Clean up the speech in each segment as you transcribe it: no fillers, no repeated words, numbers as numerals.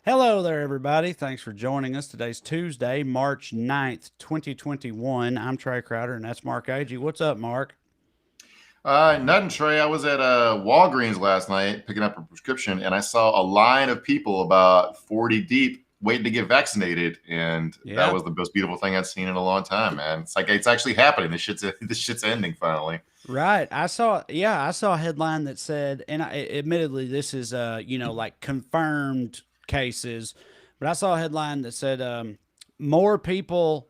Hello there, everybody. Thanks for joining us. Today's Tuesday, March 9th, 2021. I'm Trey Crowder, and that's Mark Agee. What's up, Mark? Nothing, Trey. I was at Walgreens last night picking up a prescription, and I saw a line of people about 40 deep waiting to get vaccinated, and that Yeah, was the most beautiful thing I've seen in a long time, man. It's like it's actually happening. This shit's ending finally. right. I saw a headline that said, and admittedly, this is, like confirmed cases, but I saw a headline that said more people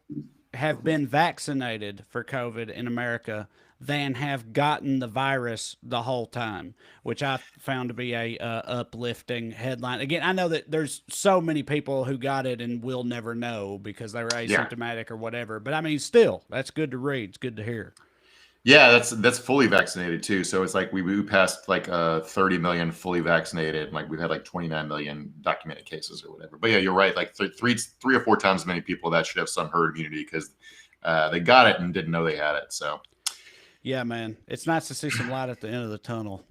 have been vaccinated for COVID in America than have gotten the virus the whole time, which I found to be a uplifting headline. Again, I know that there's so many people who got it and will never know because they were Yeah, asymptomatic or whatever. But I mean, still, that's good to read. It's good to hear. yeah, that's fully vaccinated too. So it's like we passed like 30 million fully vaccinated, and like we've had like 29 million documented cases or whatever. But yeah, you're right. Like three or four times as many people that should have some herd immunity because they got it and didn't know they had it. So. Yeah, man, it's nice to see some light at the end of the tunnel.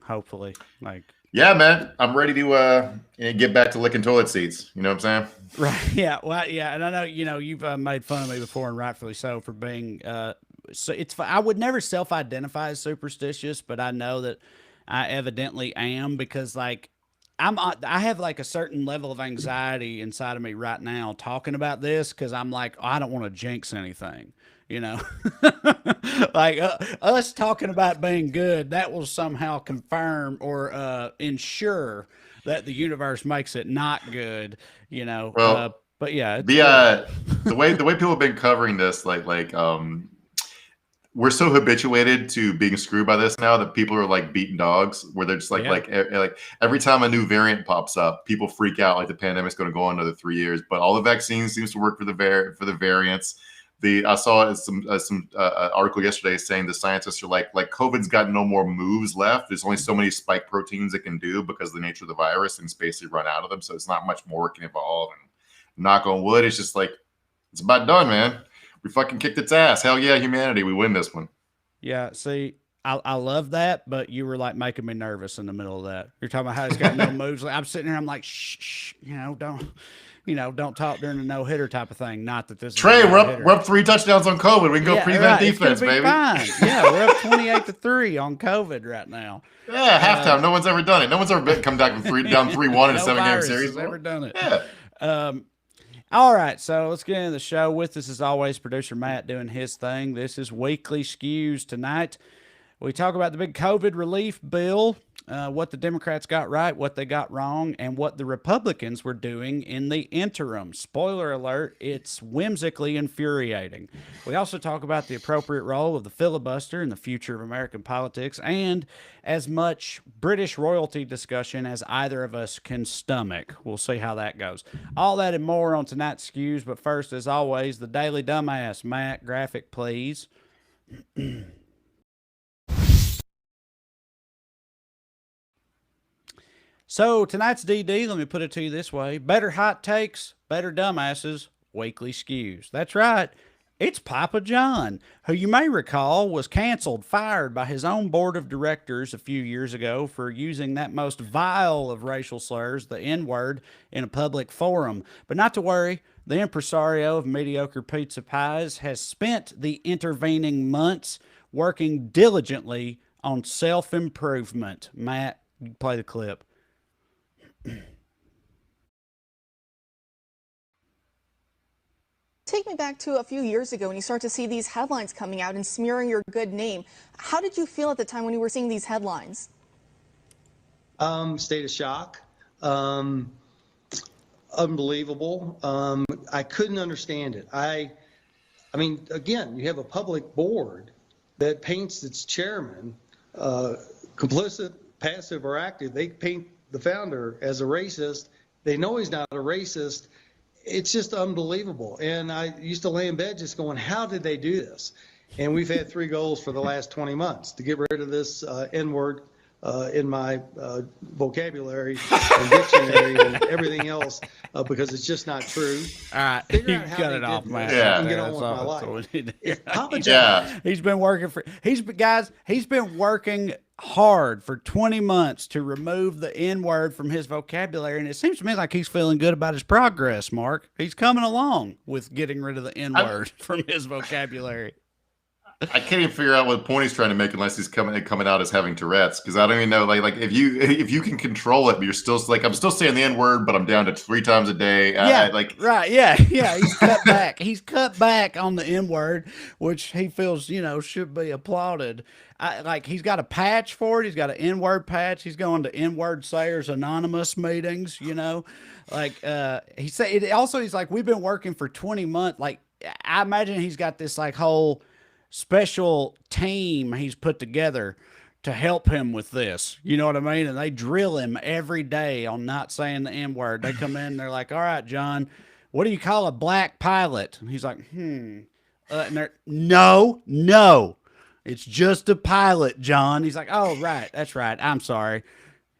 Hopefully, like Yeah, man, I'm ready to get back to licking toilet seats. You know what I'm saying? right. Yeah, well, yeah, and I know you've made fun of me before, and rightfully so, for being so it's I would never self-identify as superstitious, but I know that I evidently am because like I have like a certain level of anxiety inside of me right now talking about this because I'm like, oh, I don't want to jinx anything, you know. Like us talking about being good, that will somehow confirm or ensure that the universe makes it not good, you know. Well, But yeah, the go ahead. uh, the way people have been covering this, we're so habituated to being screwed by this now that people are like beating dogs. Where they're just Yeah. like every time a new variant pops up, people freak out like the pandemic's going to go on another 3 years. But all the vaccines seems to work for the variants. I saw some article yesterday saying the scientists are like COVID's got no more moves left. There's only so many spike proteins it can do because of the nature of the virus, and it's basically run out of them. So it's not much more it can evolve. And knock on wood, it's just like it's about done, man. We fucking kicked its ass. Hell yeah, humanity, we win this one. Yeah, see, I love that, but you were like making me nervous in the middle of that. You're talking about how he's got no moves. Like, I'm sitting here, I'm like, shh, shh, don't talk during the no hitter type of thing. Not that this is a Trey, no we're hitter. up 3 touchdowns on COVID. We can go Yeah, prevent right. It's gonna defense, be baby. fine. Yeah, we're up 28-3 on COVID right now. Yeah, Uh, halftime. No one's ever done it. No one's ever come back from down 3-1 in a no 7 game virus series. has ever done it. Yeah. Um, all right, so let's get into the show. With us, as always, producer Matt doing his thing. This is Weekly Skews tonight. We talk about the big COVID relief bill, what the Democrats got right, what they got wrong, and what the Republicans were doing in the interim. Spoiler alert, it's whimsically infuriating. We also talk about the appropriate role of the filibuster in the future of American politics and as much British royalty discussion as either of us can stomach. We'll see how that goes. All that and more on tonight's Skews, but first, as always, the Daily Dumbass. Matt, graphic, please. So tonight's DD, let me put it to you this way: better hot takes, better dumbasses, weekly skews. That's right. It's Papa John, who you may recall was canceled, fired by his own board of directors a few years ago for using that most vile of racial slurs, the N word, in a public forum. But not to worry, the impresario of mediocre pizza pies has spent the intervening months working diligently on self improvement. Matt, you play the clip. Take me back to a few years ago when you start to see these headlines coming out and smearing your good name. How did you feel at the time when you were seeing these headlines? State of shock. Unbelievable. I couldn't understand it. I mean, again, you have a public board that paints its chairman complicit, passive, or active. They paint the founder as a racist. They know he's not a racist. It's just unbelievable. And I used to lay in bed just going, how did they do this? And we've had 3 goals for the last 20 months to get rid of this N-word in my vocabulary and dictionary and everything else because it's just not true. All right, Figure you out how cut they it off, did man. this. Yeah. I can get on That's with my all. That's all we life. need to If hear. Papa Yeah. John's, He's been working for. He's been working hard for 20 months to remove the N word from his vocabulary. And it seems to me like he's feeling good about his progress, Mark. He's coming along with getting rid of the N word from his vocabulary. I can't even figure out what point he's trying to make unless he's coming out as having Tourette's, because I don't even know like if you can control it, but you're still like, I'm still saying the N word, but I'm down to 3 times a day. Yeah, right. Yeah. He's cut back. He's cut back on the N word, which he feels should be applauded. Like he's got a patch for it. He's got an N word patch. He's going to N word sayers anonymous meetings. Like he said. He's like, we've been working for 20 months. Like I imagine he's got this like whole special team he's put together to help him with this. You know what I mean? And they drill him every day on not saying the N word. They come in and they're like, all right, John, what do you call a black pilot? And he's like, and they're, no, it's just a pilot, John. He's like, oh, right. That's right. I'm sorry.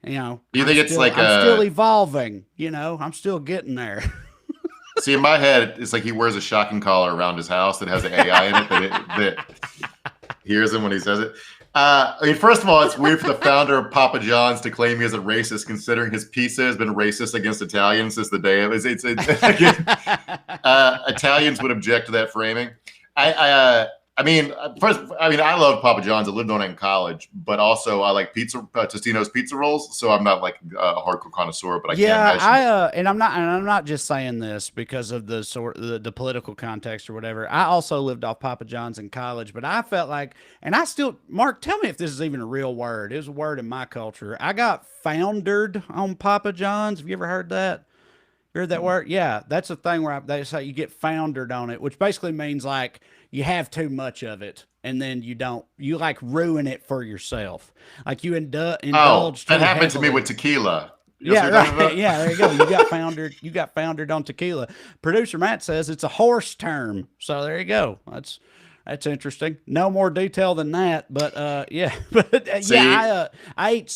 You think it's like I'm still evolving, I'm still getting there. See, in my head, it's like he wears a shocking collar around his house that has an AI in it that hears him when he says it. I mean, first of all, it's weird for the founder of Papa John's to claim he is a racist, considering his pizza has been racist against Italians since the day of it. Italians would object to that framing. I mean, I love Papa John's. I lived on it in college, but also I like Tostino's pizza rolls. So I'm not like a hardcore connoisseur, but I can't imagine. And I'm not just saying this because of the political context or whatever. I also lived off Papa John's in college, but I felt like, and I still, Mark, tell me if this is even a real word. It was a word in my culture. I got foundered on Papa John's. Have you ever heard that? You heard that word? Yeah, that's a thing where they say you get foundered on it, which basically means like you have too much of it, and then you like ruin it for yourself. Like you indulge. That happened to me with tequila. Yeah, right. Yeah, there you go. You got foundered on tequila. Producer Matt says it's a horse term. So there you go. That's interesting. No more detail than that, but yeah. But I ate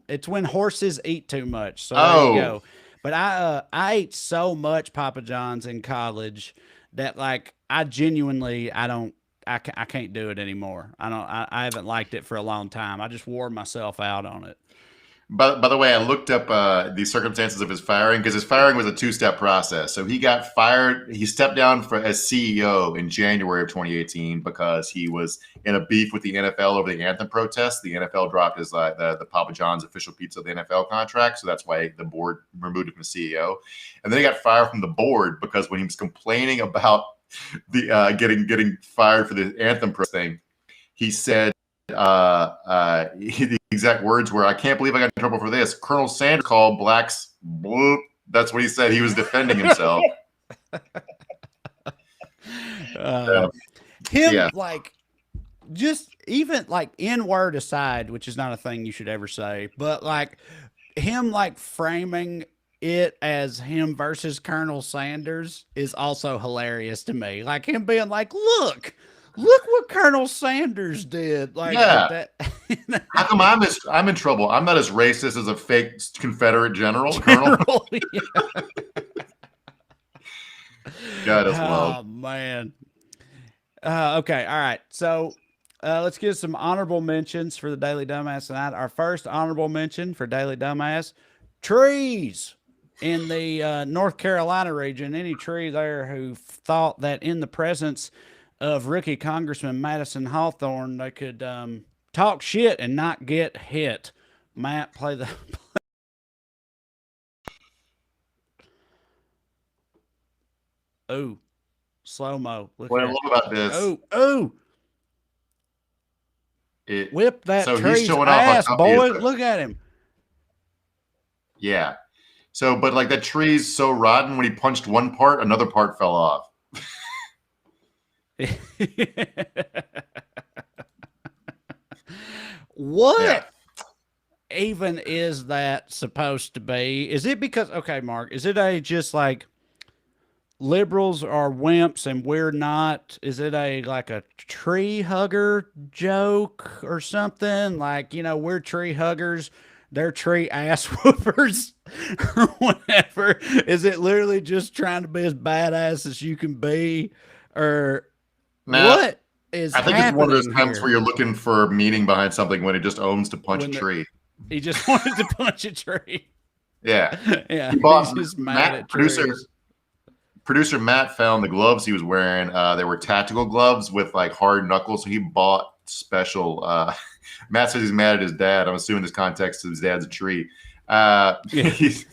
it's when horses eat too much. So there you go. But I ate so much Papa John's in college that like I genuinely I can't do it anymore. I haven't liked it for a long time. I just wore myself out on it. By the way, I looked up the circumstances of his firing, because his firing was a 2-step process. So he got fired. He stepped down as CEO in January of 2018 because he was in a beef with the NFL over the anthem protest. The NFL dropped his the Papa John's official pizza of the NFL contract, so that's why the board removed him from CEO. And then he got fired from the board because when he was complaining about the getting fired for the anthem protest thing, he said the exact words were, "I can't believe I got in trouble for this. Colonel Sanders called blacks bloop." That's what he said. He was defending himself. Like, just even like N-word aside, which is not a thing you should ever say, but like him like framing it as him versus Colonel Sanders is also hilarious to me. Like him being like, look what Colonel Sanders did. Like, that. How come I'm in trouble? I'm not as racist as a fake Confederate general. Colonel. Yeah. God, that's wild. Oh man. Okay. All right. So let's give some honorable mentions for the Daily Dumbass tonight. Our first honorable mention for Daily Dumbass: trees in the North Carolina region. Any tree there who thought that in the presence of rookie Congressman Madison Cawthorn, they could talk shit and not get hit. Matt, play the. Oh, slow mo. What I love about this. Oh. Whip that tree's ass, boy. Look at him. Yeah. So, but like that tree's so rotten, when he punched one part, another part fell off. What even is that supposed to be? Is it because, okay, Mark, is it just like liberals are wimps and we're not? Is it like a tree hugger joke or something? Like, we're tree huggers, they're tree ass whoopers or whatever. Is it literally just trying to be as badass as you can be? Or what? is I think it's one of those happening times here? where you're looking for meaning behind something when it just owns to punch a tree. He just wanted to punch a tree. Yeah. Yeah, He bought he's just mad at producer trees. producer Matt found the gloves he was wearing. They were tactical gloves with like hard knuckles. So he bought special. Matt says he's mad at his dad. I'm assuming this context is his dad's a tree. His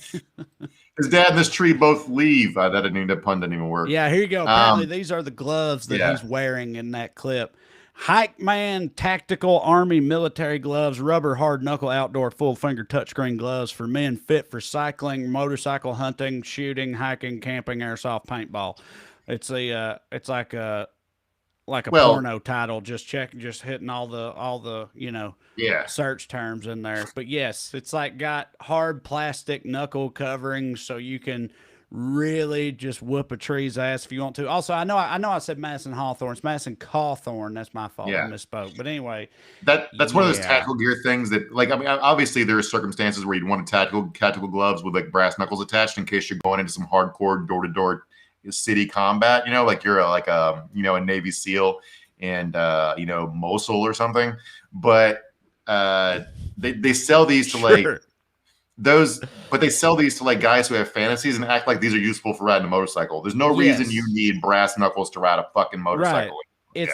dad and this tree both leave. That pun didn't even work. Yeah, here you go. Apparently, these are the gloves that yeah. he's wearing in that clip. Hike Man Tactical Army Military Gloves, rubber hard knuckle outdoor full finger touchscreen gloves for men fit for cycling, motorcycle hunting, shooting, hiking, camping, airsoft, paintball. It's like a porno title. Just hitting all the search terms in there. But yes, it's like got hard plastic knuckle covering so you can really just whoop a tree's ass if you want to. Also, I know I said Madison Cawthorn. It's Madison Cawthorn. That's my fault. Yeah. I misspoke. But anyway, that's one of those tactical gear things that, like, I mean, obviously there are circumstances where you'd want tactical gloves with like brass knuckles attached in case you're going into some hardcore door-to-door city combat. Like you're a Navy SEAL and Mosul or something. But they sell these to like but they sell these to like guys who have fantasies and act like these are useful for riding a motorcycle. There's no reason you need brass knuckles to ride a fucking motorcycle. Right.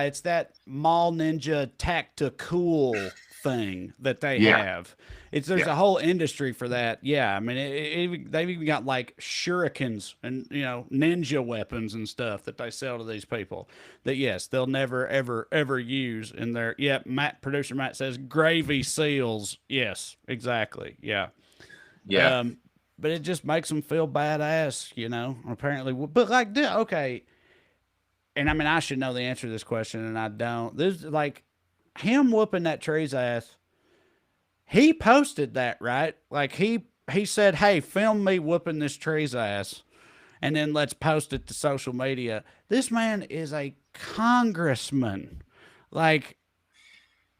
It's that Mall Ninja Tactical thing that they have. There's a whole industry for that. Yeah, I mean, they've even got like shurikens and ninja weapons and stuff that they sell to these people. That yes, they'll never ever use in their. Yeah, producer Matt says gravy seals. Yes, exactly. Yeah. Yeah. But it just makes them feel badass, apparently. But like, okay. And I mean, I should know the answer to this question, and I don't. There's like him whooping that tree's ass. He posted that, right? Like he said, "Hey, film me whooping this tree's ass, and then let's post it to social media." This man is a congressman. Like,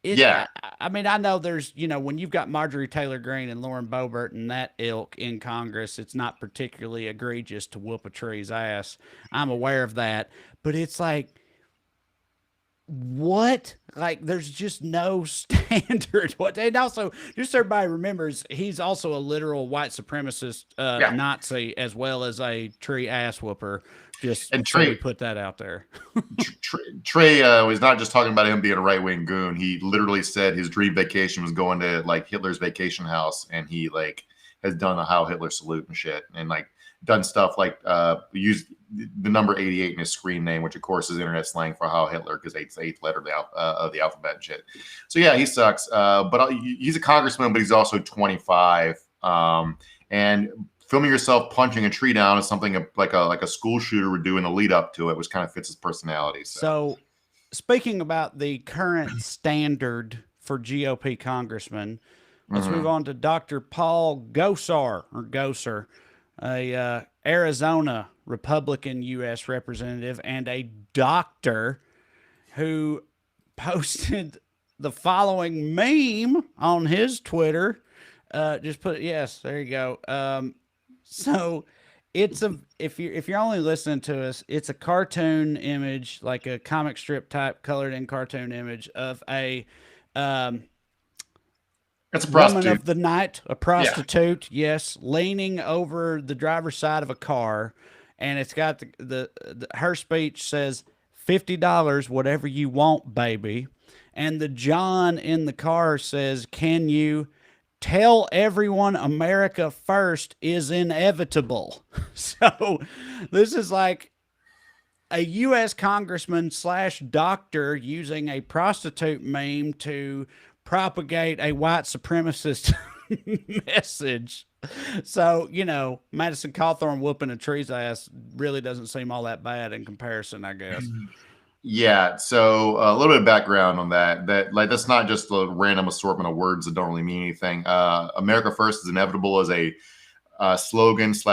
I mean, I know there's, when you've got Marjorie Taylor Greene and Lauren Boebert and that ilk in Congress, it's not particularly egregious to whoop a tree's ass. I'm aware of that, but it's like, what? Like, there's just no standard. And also, just so everybody remembers, he's also a literal white supremacist Nazi as well as a tree ass whooper. Just so we put that out there. Trey was not just talking about him being a right-wing goon. He literally said his dream vacation was going to like Hitler's vacation house, and he like has done a Heil Hitler salute and shit, and like done stuff like used the number 88 in his screen name, which of course is internet slang for Heil Hitler because it's the eighth letter of the alphabet and shit. So yeah, he sucks. But he's a congressman, but he's also 25. And filming yourself punching a tree down is something like a school shooter would do in the lead up to it, which kind of fits his personality. So speaking about the current standard for GOP congressmen, let's move on to Dr. Paul Gosar, a Arizona Republican U.S. representative and a doctor who posted the following meme on his Twitter. Just put yes, there you go. So it's if you're only listening to us, it's a cartoon image, like a comic strip type colored in cartoon image of a it's a prostitute. Woman of the night, a prostitute, yes, leaning over the driver's side of a car, and it's got her speech says $50, whatever you want, baby, and the John in the car says, "Can you tell everyone America first is inevitable?" So this is like a U.S. congressman / doctor using a prostitute meme to propagate a white supremacist message. So, Madison Cawthorn whooping a tree's ass really doesn't seem all that bad in comparison, I guess. Yeah, so a little bit of background on that. That's not just a random assortment of words that don't really mean anything. America First is inevitable as a slogan /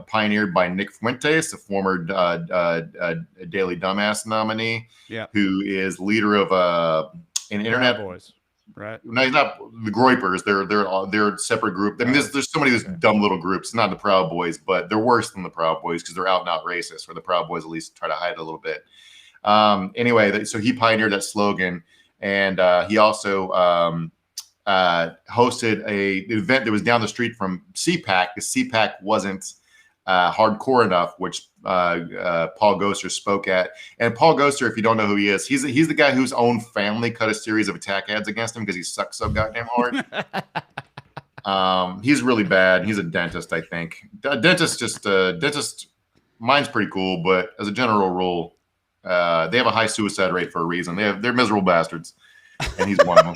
pioneered by Nick Fuentes, a former Daily Dumbass nominee, who is leader of an internet boys, right? No, he's not the Groypers. They're a separate group. I mean, there's so many of these dumb little groups. Not the Proud Boys, but they're worse than the Proud Boys because they're out and out racist. Or the Proud Boys at least try to hide it a little bit. Anyway, so he pioneered that slogan, and he also hosted an event that was down the street from CPAC, because CPAC wasn't hardcore enough, which Paul Gosar spoke at. And Paul Gosar, if you don't know who he is, he's the guy whose own family cut a series of attack ads against him because he sucks so goddamn hard. He's really bad. He's a dentist, I think. Dentist, mine's pretty cool, but as a general rule, they have a high suicide rate for a reason. They're miserable bastards, and he's one of them.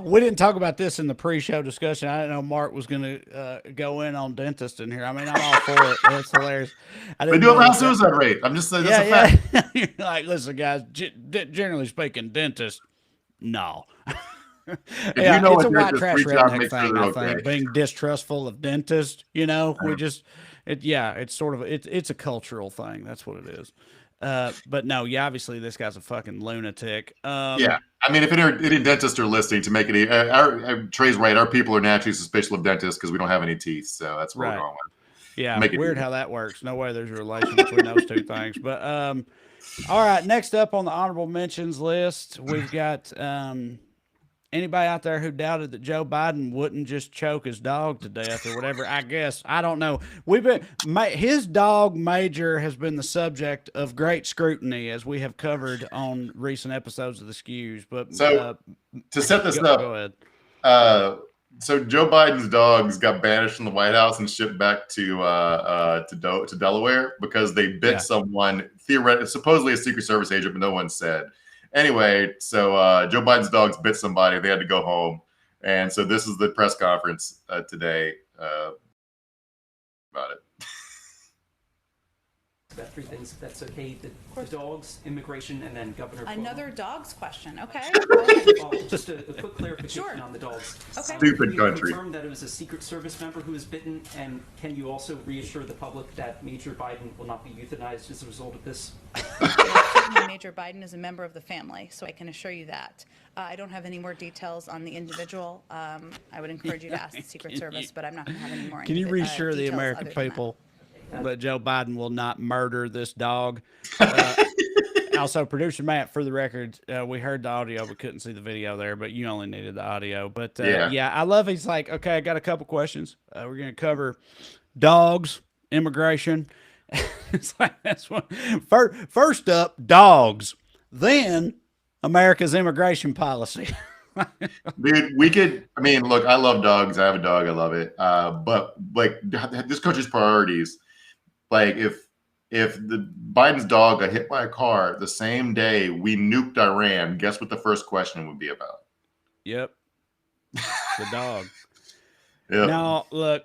We didn't talk about this in the pre-show discussion. I didn't know Mark was going to go in on dentist in here. I mean, I'm all for it. That's hilarious. They do have a high suicide rate. I'm just saying that's a fact. You're like, listen, guys, generally speaking, dentist, no. Yeah, it's a white trash redneck thing, I think, being distrustful of dentists. You know, it's sort of, it's a cultural thing. That's what it is. But no, obviously this guy's a fucking lunatic. Yeah. I mean, if any dentists are listening, to make it, Trey's right. Our people are naturally suspicious of dentists because we don't have any teeth. So that's what we're going with. Yeah. Weird how that works. No way there's a relation between those two things. But, all right. Next up on the honorable mentions list, we've got, anybody out there who doubted that Joe Biden wouldn't just choke his dog to death or whatever? I guess, I don't know. His dog Major has been the subject of great scrutiny, as we have covered on recent episodes of the Skews. But so to set this up, go ahead. So Joe Biden's dogs got banished from the White House and shipped back to Delaware because they bit someone, supposedly a Secret Service agent, but no one said. Anyway, so Joe Biden's dogs bit somebody. They had to go home. And so this is the press conference today about it. About three things, if that's okay. The dogs, immigration, and then Governor Cuomo. Another dogs question, okay? Well, just a quick clarification on the dogs. Okay. Stupid country. Confirm that it was a Secret Service member who was bitten, and can you also reassure the public that Major Biden will not be euthanized as a result of this? Certainly Major Biden is a member of the family, so I can assure you that. I don't have any more details on the individual. I would encourage you to ask the Secret Service, but I'm not going to have any more. Can you reassure the American people that Joe Biden will not murder this dog? Also, producer Matt, for the record, we heard the audio, but couldn't see the video there, but you only needed the audio. But I love he's like, okay, I got a couple questions. We're going to cover dogs, immigration. It's like, that's one. First up, dogs, then America's immigration policy. Dude, look, I love dogs. I have a dog. I love it. But like this country's priorities, like if the Biden's dog got hit by a car the same day we nuked Iran, guess what the first question would be about? Yep. The dog. Yep. Now, look,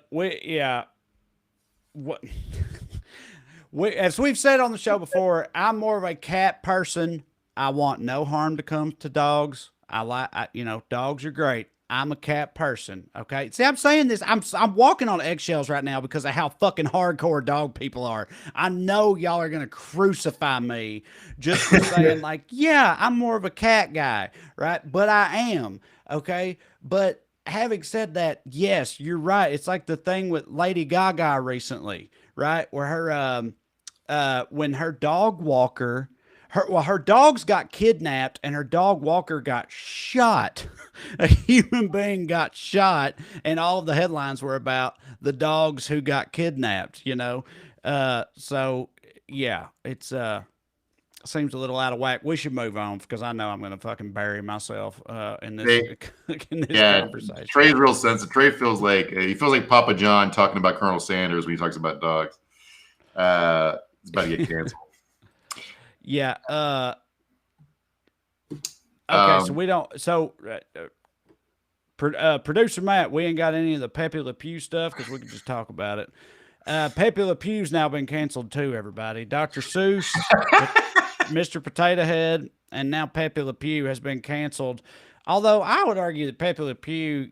as we've said on the show before, I'm more of a cat person. I want no harm to come to dogs. Dogs are great. I'm a cat person. Okay. See, I'm saying this. I'm walking on eggshells right now because of how fucking hardcore dog people are. I know y'all are going to crucify me just for saying like, yeah, I'm more of a cat guy. Right. But I am. Okay. But having said that, yes, you're right. It's like the thing with Lady Gaga recently, right? Where her, when her dog walker, her dogs got kidnapped and her dog walker got shot. A human being got shot, and all of the headlines were about the dogs who got kidnapped, So yeah, it's seems a little out of whack. We should move on because I know I'm going to fucking bury myself in this conversation. Trey's real sensitive. Trey feels like Papa John talking about Colonel Sanders when he talks about dogs. It's about to get canceled. Yeah. Okay. So we don't. So, producer Matt, we ain't got any of the Pepe Le Pew stuff because we can just talk about it. Pepe Le Pew's now been canceled too. Everybody, Dr. Seuss, Mr. Potato Head, and now Pepe Le Pew has been canceled. Although I would argue that Pepe Le Pew,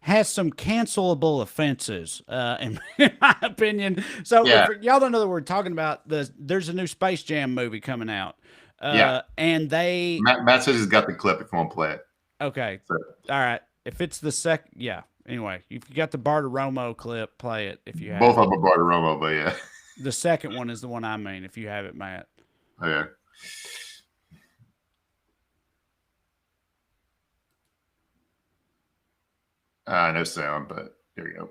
has some cancelable offenses, in my opinion. So if y'all don't know that we're talking about there's a new Space Jam movie coming out. And Matt says he's got the clip if you want to play it. Okay. So. All right. If it's the Anyway, if you got the Bartiromo clip, play it if you have. Both of them are Bartiromo, but yeah. The second one is the one I mean, if you have it, Matt. Okay. No sound, but here we go.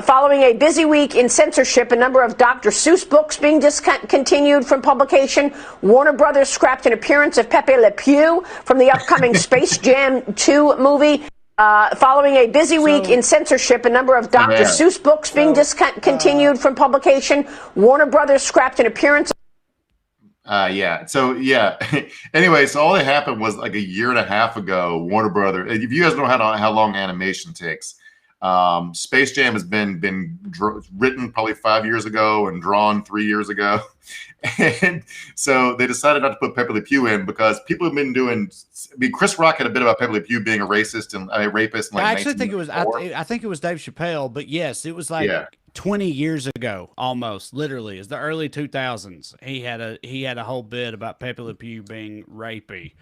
Following a busy week in censorship, a number of Dr. Seuss books being discontinued from publication. Warner Brothers scrapped an appearance of Pepe Le Pew from the upcoming Space Jam 2 movie. Following a busy week in censorship, a number of Dr. Seuss books being discontinued from publication. Warner Brothers scrapped an appearance. So anyway, so all that happened was like a year and a half ago. Warner Brothers. If you guys know how long animation takes, Space Jam has been written probably 5 years ago and drawn 3 years ago, and so they decided not to put Pepe Le Pew in because people have been doing. I mean, Chris Rock had a bit about Pepe Le Pew being a racist and a rapist. In like I actually think it was. I think it was Dave Chappelle, but yes, it was like 20 years ago, almost literally. It's the early 2000s. He had a whole bit about Pepe Le Pew being rapey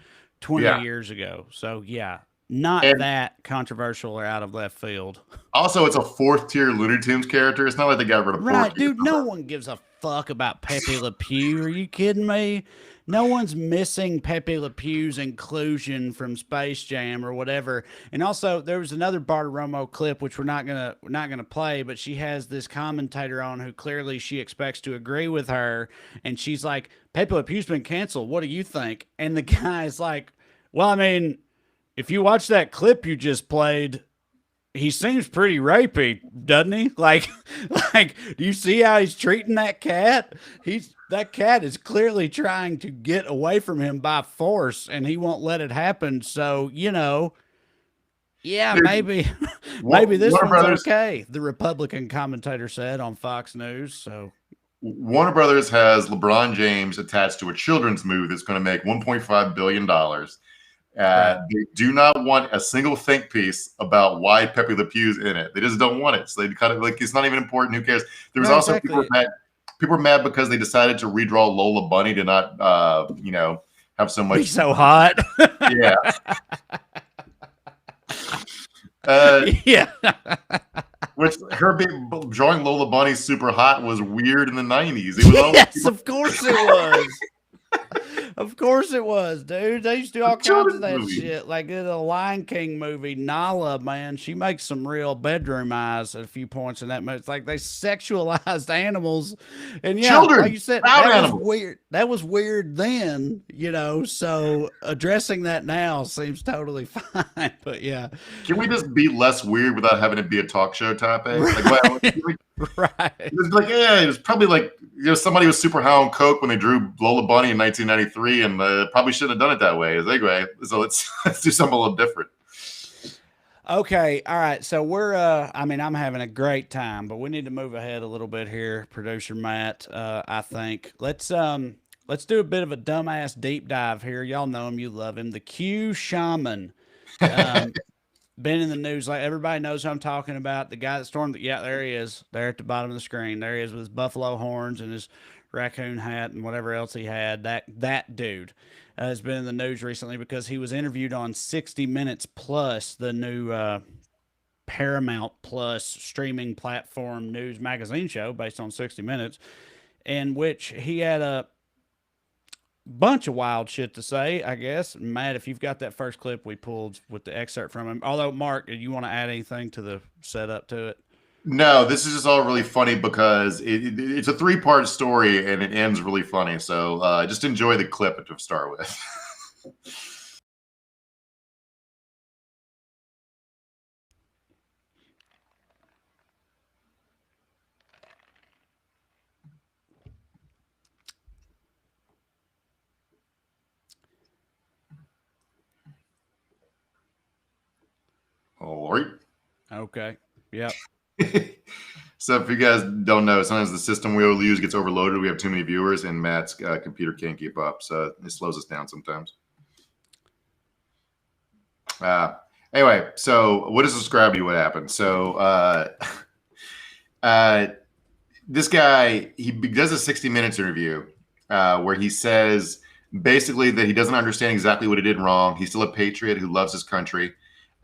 20 years ago. So yeah. Not that controversial or out of left field. Also, it's a fourth-tier Looney Tunes character. It's not like they got rid of right, dude. No one gives a fuck about Pepe Le Pew. Are you kidding me? No one's missing Pepe Le Pew's inclusion from Space Jam or whatever. And also, there was another Bartiromo clip which we're not gonna play, but she has this commentator on who clearly she expects to agree with her, and she's like, "Pepe Le Pew's been canceled. What do you think?" And the guy's like, "Well, I mean, if you watch that clip you just played, he seems pretty rapey, doesn't he? Like, do you see how he's treating that cat? That cat is clearly trying to get away from him by force, and he won't let it happen. So, maybe this one's okay," the Republican commentator said on Fox News. So Warner Brothers has LeBron James attached to a children's movie that's going to make $1.5 billion. They do not want a single think piece about why Pepe Le Pew's in it. They just don't want it. So they cut it like it's not even important. Who cares? There was also people were mad because they decided to redraw Lola Bunny to not, have so much. Be so hot. Yeah. Which her drawing Lola Bunny super hot was weird in the 90s. It was yes, of course it was. Of course it was, dude. They used to do all kinds of that shit. Like in the Lion King movie, Nala, man, she makes some real bedroom eyes at a few points in that movie. It's like they sexualized animals. And children, like you said, that was weird. That was weird then, so addressing that now seems totally fine. But yeah. Can we just be less weird without having it be a talk show topic? Right. It was like, it was probably like, somebody was super high on coke when they drew Lola Bunny in 1993, and probably shouldn't have done it that way. Anyway, so let's do something a little different. Okay, all right. So we're, I'm having a great time, but we need to move ahead a little bit here, producer Matt. I think let's do a bit of a dumbass deep dive here. Y'all know him, you love him, the Q shaman. Been in the news, like everybody knows who I'm talking about. The guy that stormed there he is, there at the bottom of the screen. There he is with his buffalo horns and his raccoon hat and whatever else he had. That dude has been in the news recently because he was interviewed on 60 Minutes Plus, the new Paramount Plus streaming platform news magazine show based on 60 Minutes, in which he had a bunch of wild shit to say, I guess. Matt, if you've got that first clip we pulled with the excerpt from him. Although, Mark, do you want to add anything to the setup to it? No, this is just all really funny because it's a 3-part story and it ends really funny. So just enjoy the clip to start with. All right. Okay. Yep. So if you guys don't know, sometimes the system we use gets overloaded. We have too many viewers, and Matt's computer can't keep up, so it slows us down sometimes. Anyway, so what does describe to you what happened? So this guy, he does a 60 Minutes interview where he says basically that he doesn't understand exactly what he did wrong. He's still a patriot who loves his country.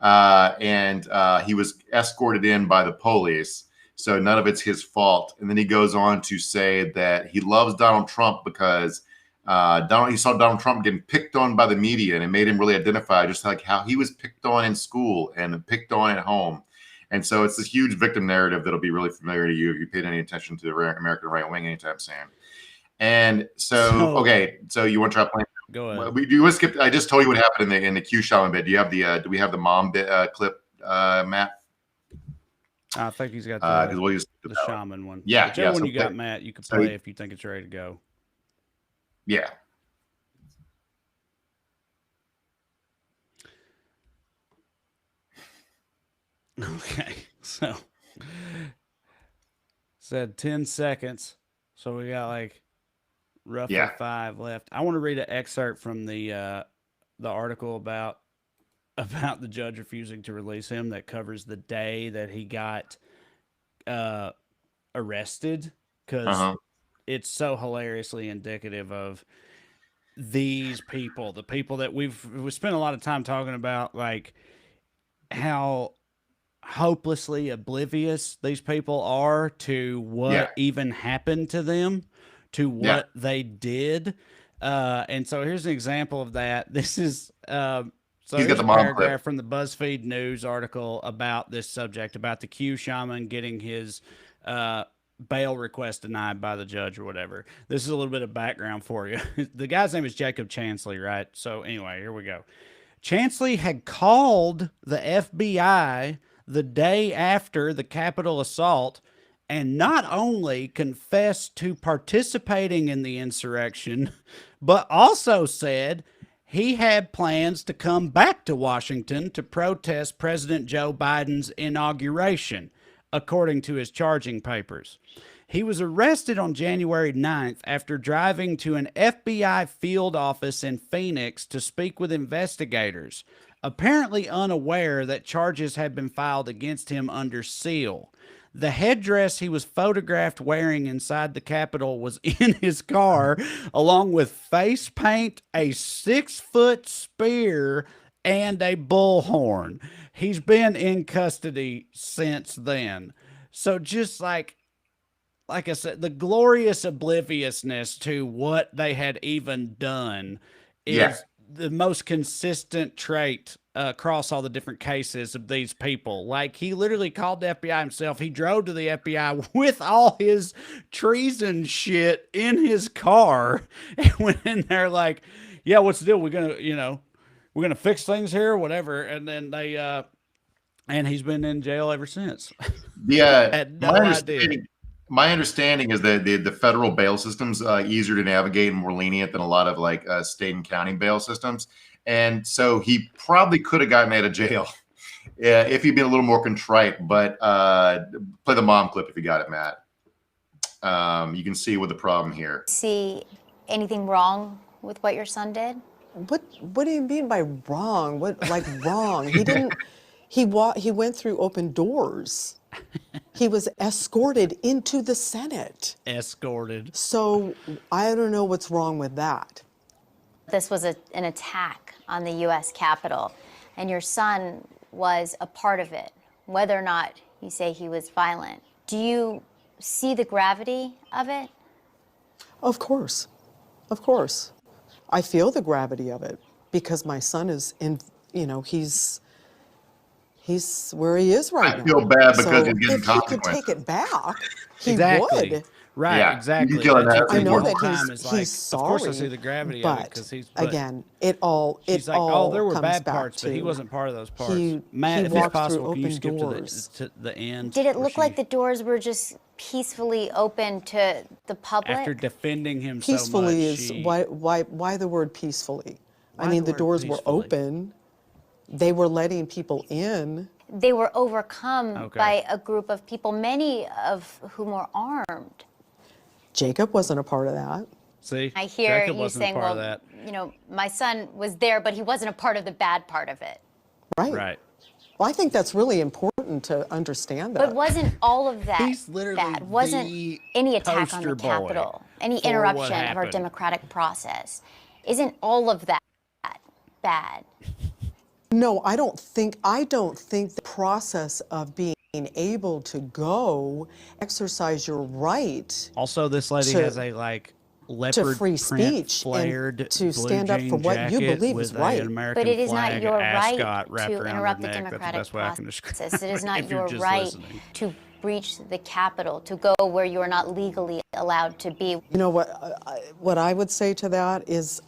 And he was escorted in by the police. So none of it's his fault. And then he goes on to say that he loves Donald Trump because he saw Donald Trump getting picked on by the media, and it made him really identify just like how he was picked on in school and picked on at home. And so it's this huge victim narrative that'll be really familiar to you if you paid any attention to the American right wing anytime soon. And so okay, so you want to try playing? Go ahead. We do skip. I just told you what happened in the Q shaman bit. Do you have the? Do we have the mom bit clip, Matt? I think he's got we'll the shaman one. Yeah, whichever one so you got, Matt. You can play if you think it's ready to go. Yeah. Okay, so said 10 seconds, so we got like roughly 5 left. I want to read an excerpt from the article about the judge refusing to release him that covers the day that he got arrested, because it's so hilariously indicative of these people, the people that we've spent a lot of time talking about, like how hopelessly oblivious these people are to what even happened to them, to what they did. And so here's an example of that. This is so he's got the paragraph from the BuzzFeed News article about this subject, about the Q shaman getting his bail request denied by the judge or whatever. This is a little bit of background for you. The guy's name is Jacob Chansley, right? So anyway, here we go. Chansley had called the FBI the day after the Capitol assault and not only confessed to participating in the insurrection, but also said he had plans to come back to Washington to protest President Joe Biden's inauguration, according to his charging papers. He was arrested on January 9th after driving to an FBI field office in Phoenix to speak with investigators, apparently unaware that charges had been filed against him under seal. The headdress he was photographed wearing inside the Capitol was in his car, along with face paint, a 6-foot spear, and a bullhorn. He's been in custody since then. So just like I said, the glorious obliviousness to what they had even done is the most consistent trait across all the different cases of these people. Like, he literally called the FBI himself. He drove to the FBI with all his treason shit in his car and went in there like, yeah, what's the deal? We're going to fix things here or whatever. And then they, and he's been in jail ever since. Yeah. Had no idea. My understanding is that the federal bail system's easier to navigate and more lenient than a lot of like state and county bail systems. And so he probably could have gotten out of jail if he'd been a little more contrite. But play the mom clip if you got it, Matt. You can see what the problem here. See anything wrong with what your son did? What do you mean by wrong? What, like, wrong? He didn't. He went through open doors. He was escorted into the Senate. Escorted. So I don't know what's wrong with that. This was an attack on the U.S. Capitol, and your son was a part of it, whether or not you say he was violent. Do you see the gravity of it? Of course. Of course. I feel the gravity of it because my son is in, he's where he is right now. I feel bad because so he's getting if he could take it back, he would. Right, yeah. exactly. I know that he's sorry. Of course, I see the gravity of it because he's. Again, it all there were comes bad back parts, but he wasn't part of those parts. Matt, if it's possible, can you skip to the end? Did it look like the doors were just peacefully open to the public? After defending him peacefully so much, why the word peacefully? I mean, the doors were open. They were letting people in. They were overcome by a group of people, many of whom were armed. Jacob wasn't a part of that. See, I hear Jacob you wasn't saying, a part well, of that. My son was there, but he wasn't a part of the bad part of it. Right. Right. Well, I think that's really important to understand that. But wasn't all of that He's literally bad? Wasn't any attack on the poster Capitol, any for what interruption of our happened. democratic process? Isn't all of that bad? No, I don't think the process of being being able to go exercise your right Also, this lady to- has a like to leopard free print speech flared and to blue stand up for jean what you jacket believe with is right. an American But it is flag not your right ascot wrapped to around interrupt her the neck. That's the democratic best way I can describe process. It is not if you're your just right listening. to breach the Capitol, to go where you are not legally allowed to be. You know what I would say to that is,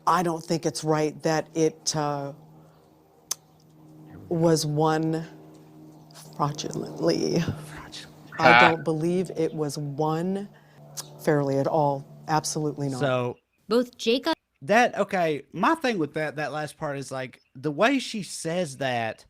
I don't think it's right that it was won fraudulently. I don't believe it was won fairly at all. Absolutely not. So Both Jacob. okay, my thing with that last part is like the way she says that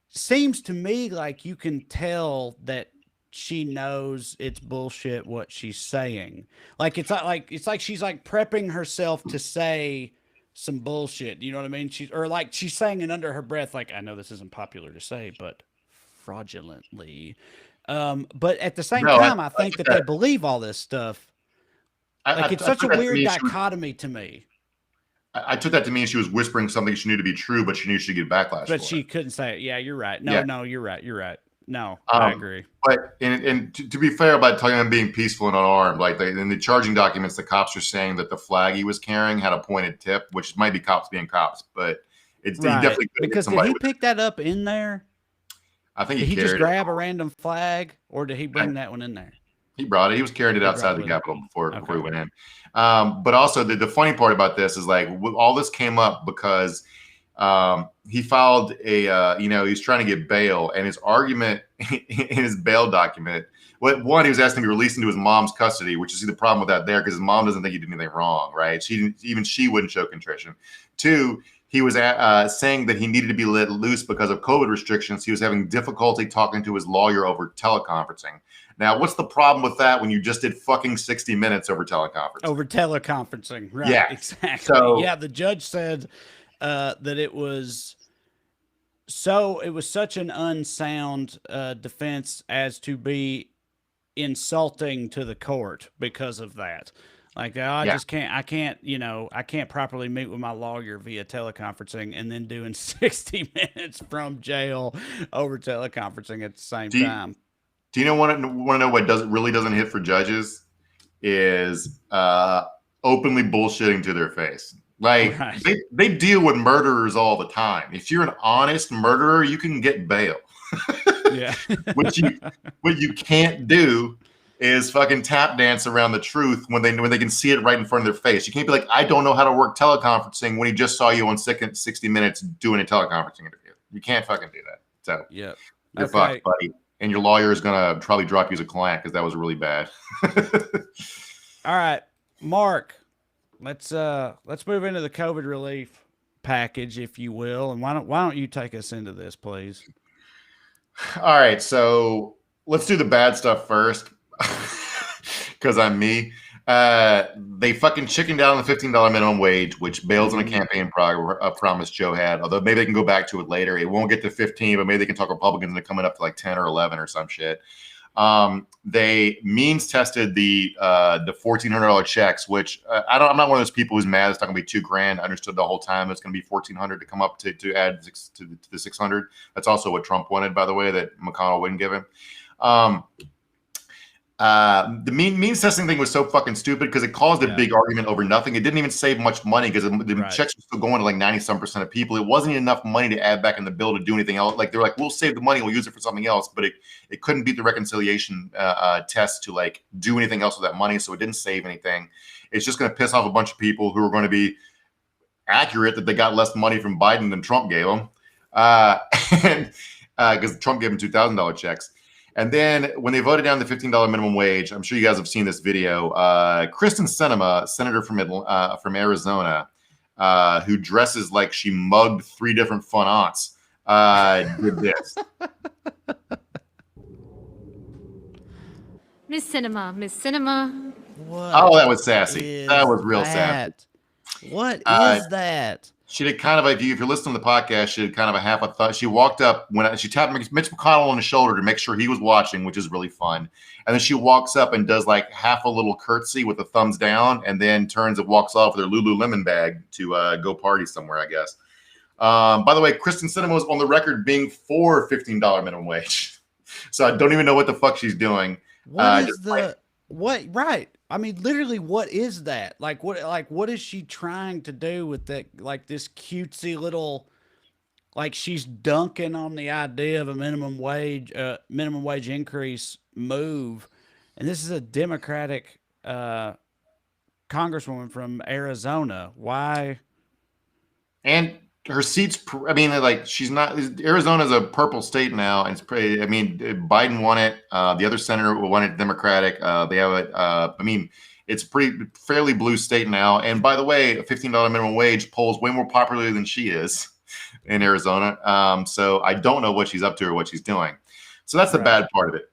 seems to me like you can tell that she knows it's bullshit what she's saying. Like it's like she's like prepping herself to say some bullshit. You know what I mean? She's saying it under her breath, like, I know this isn't popular to say, but fraudulently. But at the same time, I think that they believe all this stuff. Like it's such a weird dichotomy to me. I took that to mean she was whispering something she knew to be true, but she knew she'd get backlash. But for she it. couldn't say it. Yeah, you're right. No, you're right. You're right. No, I agree. But and to be fair about talking about being peaceful and unarmed, like in the charging documents, the cops are saying that the flag he was carrying had a pointed tip, which might be cops being cops, but it's Right. he definitely could Because did he pick that up in there? I think Did he just carried grab a random flag, or did he bring that one in there? He brought it. He was carrying it outside the Capitol before he went in. But also the funny part about this is like all this came up because he filed a he's trying to get bail, and his argument in his bail document, one, he was asking to be released into his mom's custody, which is the problem with that there, because his mom doesn't think he did anything wrong, right? She wouldn't show contrition. Two, he was saying that he needed to be let loose because of COVID restrictions. He was having difficulty talking to his lawyer over teleconferencing. Now, what's the problem with that when you just did fucking 60 minutes over teleconferencing? Over teleconferencing, right? Yeah, Exactly. So, yeah, the judge said that it was such an unsound defense as to be insulting to the court because of that. Like, I can't properly meet with my lawyer via teleconferencing and then doing 60 minutes from jail over teleconferencing at the same time. Do you want to know what really doesn't hit for judges is openly bullshitting to their face. Like they deal with murderers all the time. If you're an honest murderer, you can get bail. Yeah. what you can't do is fucking tap dance around the truth when they can see it right in front of their face. You can't be like, I don't know how to work teleconferencing when he just saw you on 60 Minutes doing a teleconferencing interview. You can't fucking do that. So yeah, you're fucked, buddy. And your lawyer is gonna probably drop you as a client because that was really bad. All right, Mark. Let's move into the COVID relief package, if you will, and why don't you take us into this, please? All right, so let's do the bad stuff first, because I'm me. They fucking chickened out on the $15 minimum wage, which bails on a campaign promise Joe had. Although maybe they can go back to it later. It won't get to 15, but maybe they can talk Republicans into coming up to like 10 or 11 or some shit. They means tested the $1,400 checks, which I'm not one of those people who's mad it's not gonna be $2,000. I understood the whole time it's gonna be $1,400 to come up to add to the 600. That's also what Trump wanted, by the way, that McConnell wouldn't give him. The means testing thing was so fucking stupid because it caused a big argument over nothing. It didn't even save much money because the checks were still going to like 90-some% of people. It wasn't enough money to add back in the bill to do anything else. Like they're like, we'll save the money, we'll use it for something else, but it couldn't beat the reconciliation test to like do anything else with that money. So it didn't save anything. It's just going to piss off a bunch of people who are going to be accurate that they got less money from Biden than Trump gave them, because Trump gave them $2,000 checks. And then when they voted down the $15 minimum wage, I'm sure you guys have seen this video. Kristen Sinema, senator from Arizona, who dresses like she mugged 3 different fun aunts, did this. Miss Sinema. What? Oh, that was sassy. That was real sassy. What is that? She did kind of if you're listening to the podcast, she did kind of a half a thought. She walked up when she tapped Mitch McConnell on the shoulder to make sure he was watching, which is really fun. And then she walks up and does like half a little curtsy with a thumbs down, and then turns and walks off with her Lululemon bag to go party somewhere, I guess. By the way, Kristen Sinema was on the record being for $15 minimum wage. So I don't even know what the fuck she's doing. What is what? Right. I mean, literally, what is that? What is she trying to do with that? Like this cutesy little, like she's dunking on the idea of a minimum wage increase move. And this is a Democratic, congresswoman from Arizona. Why? And her seats, I mean, like she's not, Arizona's a purple state now. And it's pretty, I mean, Biden won it. The other senator won it Democratic. They have it. I mean, it's fairly blue state now. And by the way, a $15 minimum wage polls way more popularly than she is in Arizona. So I don't know what she's up to or what she's doing. So that's the bad part of it.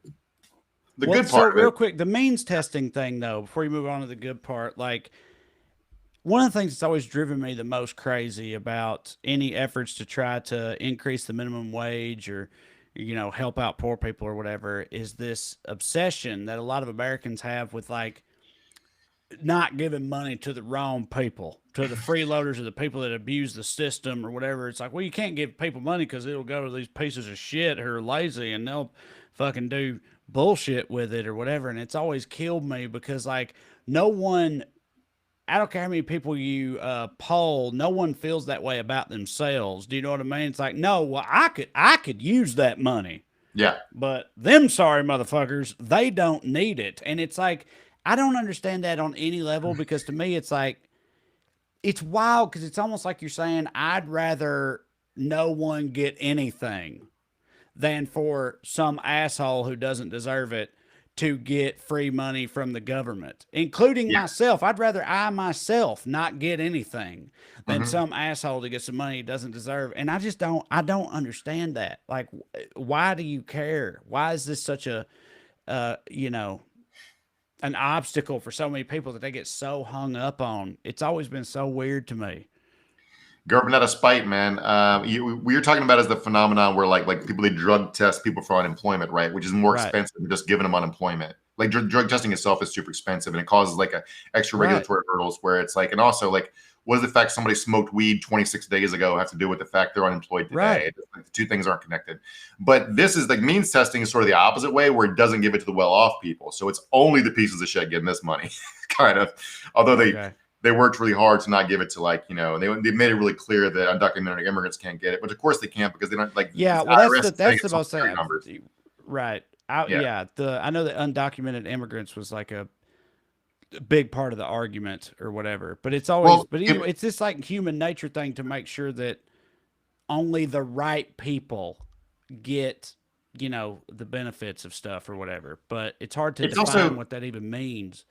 The good part of it. Real quick, the means testing thing, though, before you move on to the good part, like, one of the things that's always driven me the most crazy about any efforts to try to increase the minimum wage or, help out poor people or whatever is this obsession that a lot of Americans have with, like, not giving money to the wrong people, to the freeloaders or the people that abuse the system or whatever. It's like, well, you can't give people money because it'll go to these pieces of shit who are lazy and they'll fucking do bullshit with it or whatever. And it's always killed me because, like, no one, I don't care how many people you poll, no one feels that way about themselves. Do you know what I mean? It's like, no, well, I could use that money. Yeah. But them sorry motherfuckers, they don't need it. And it's like, I don't understand that on any level because to me, it's like, it's wild because it's almost like you're saying, I'd rather no one get anything than for some asshole who doesn't deserve it to get free money from the government, including myself. I'd rather I myself not get anything than some asshole to get some money he doesn't deserve. And I don't understand that. Like, why do you care? Why is this such a, an obstacle for so many people that they get so hung up on? It's always been so weird to me. Government out of spite, man. We were talking about as the phenomenon where like people, they drug test people for unemployment, right? Which is more expensive than just giving them unemployment. Like drug testing itself is super expensive and it causes like a extra regulatory hurdles where it's like, and also like, what does the fact somebody smoked weed 26 days ago have to do with the fact they're unemployed today? Right. Like, the two things aren't connected. But this is like means testing is sort of the opposite way where it doesn't give it to the well-off people. So it's only the pieces of shit getting this money, kind of. Although they worked really hard to not give it to they made it really clear that undocumented immigrants can't get it, but of course they can't because they don't like. Yeah, well, that's the most numbers. Right. I know that undocumented immigrants was like a big part of the argument or whatever, but it's always, it's this like human nature thing to make sure that only the right people get, the benefits of stuff or whatever. But it's hard to define what that even means.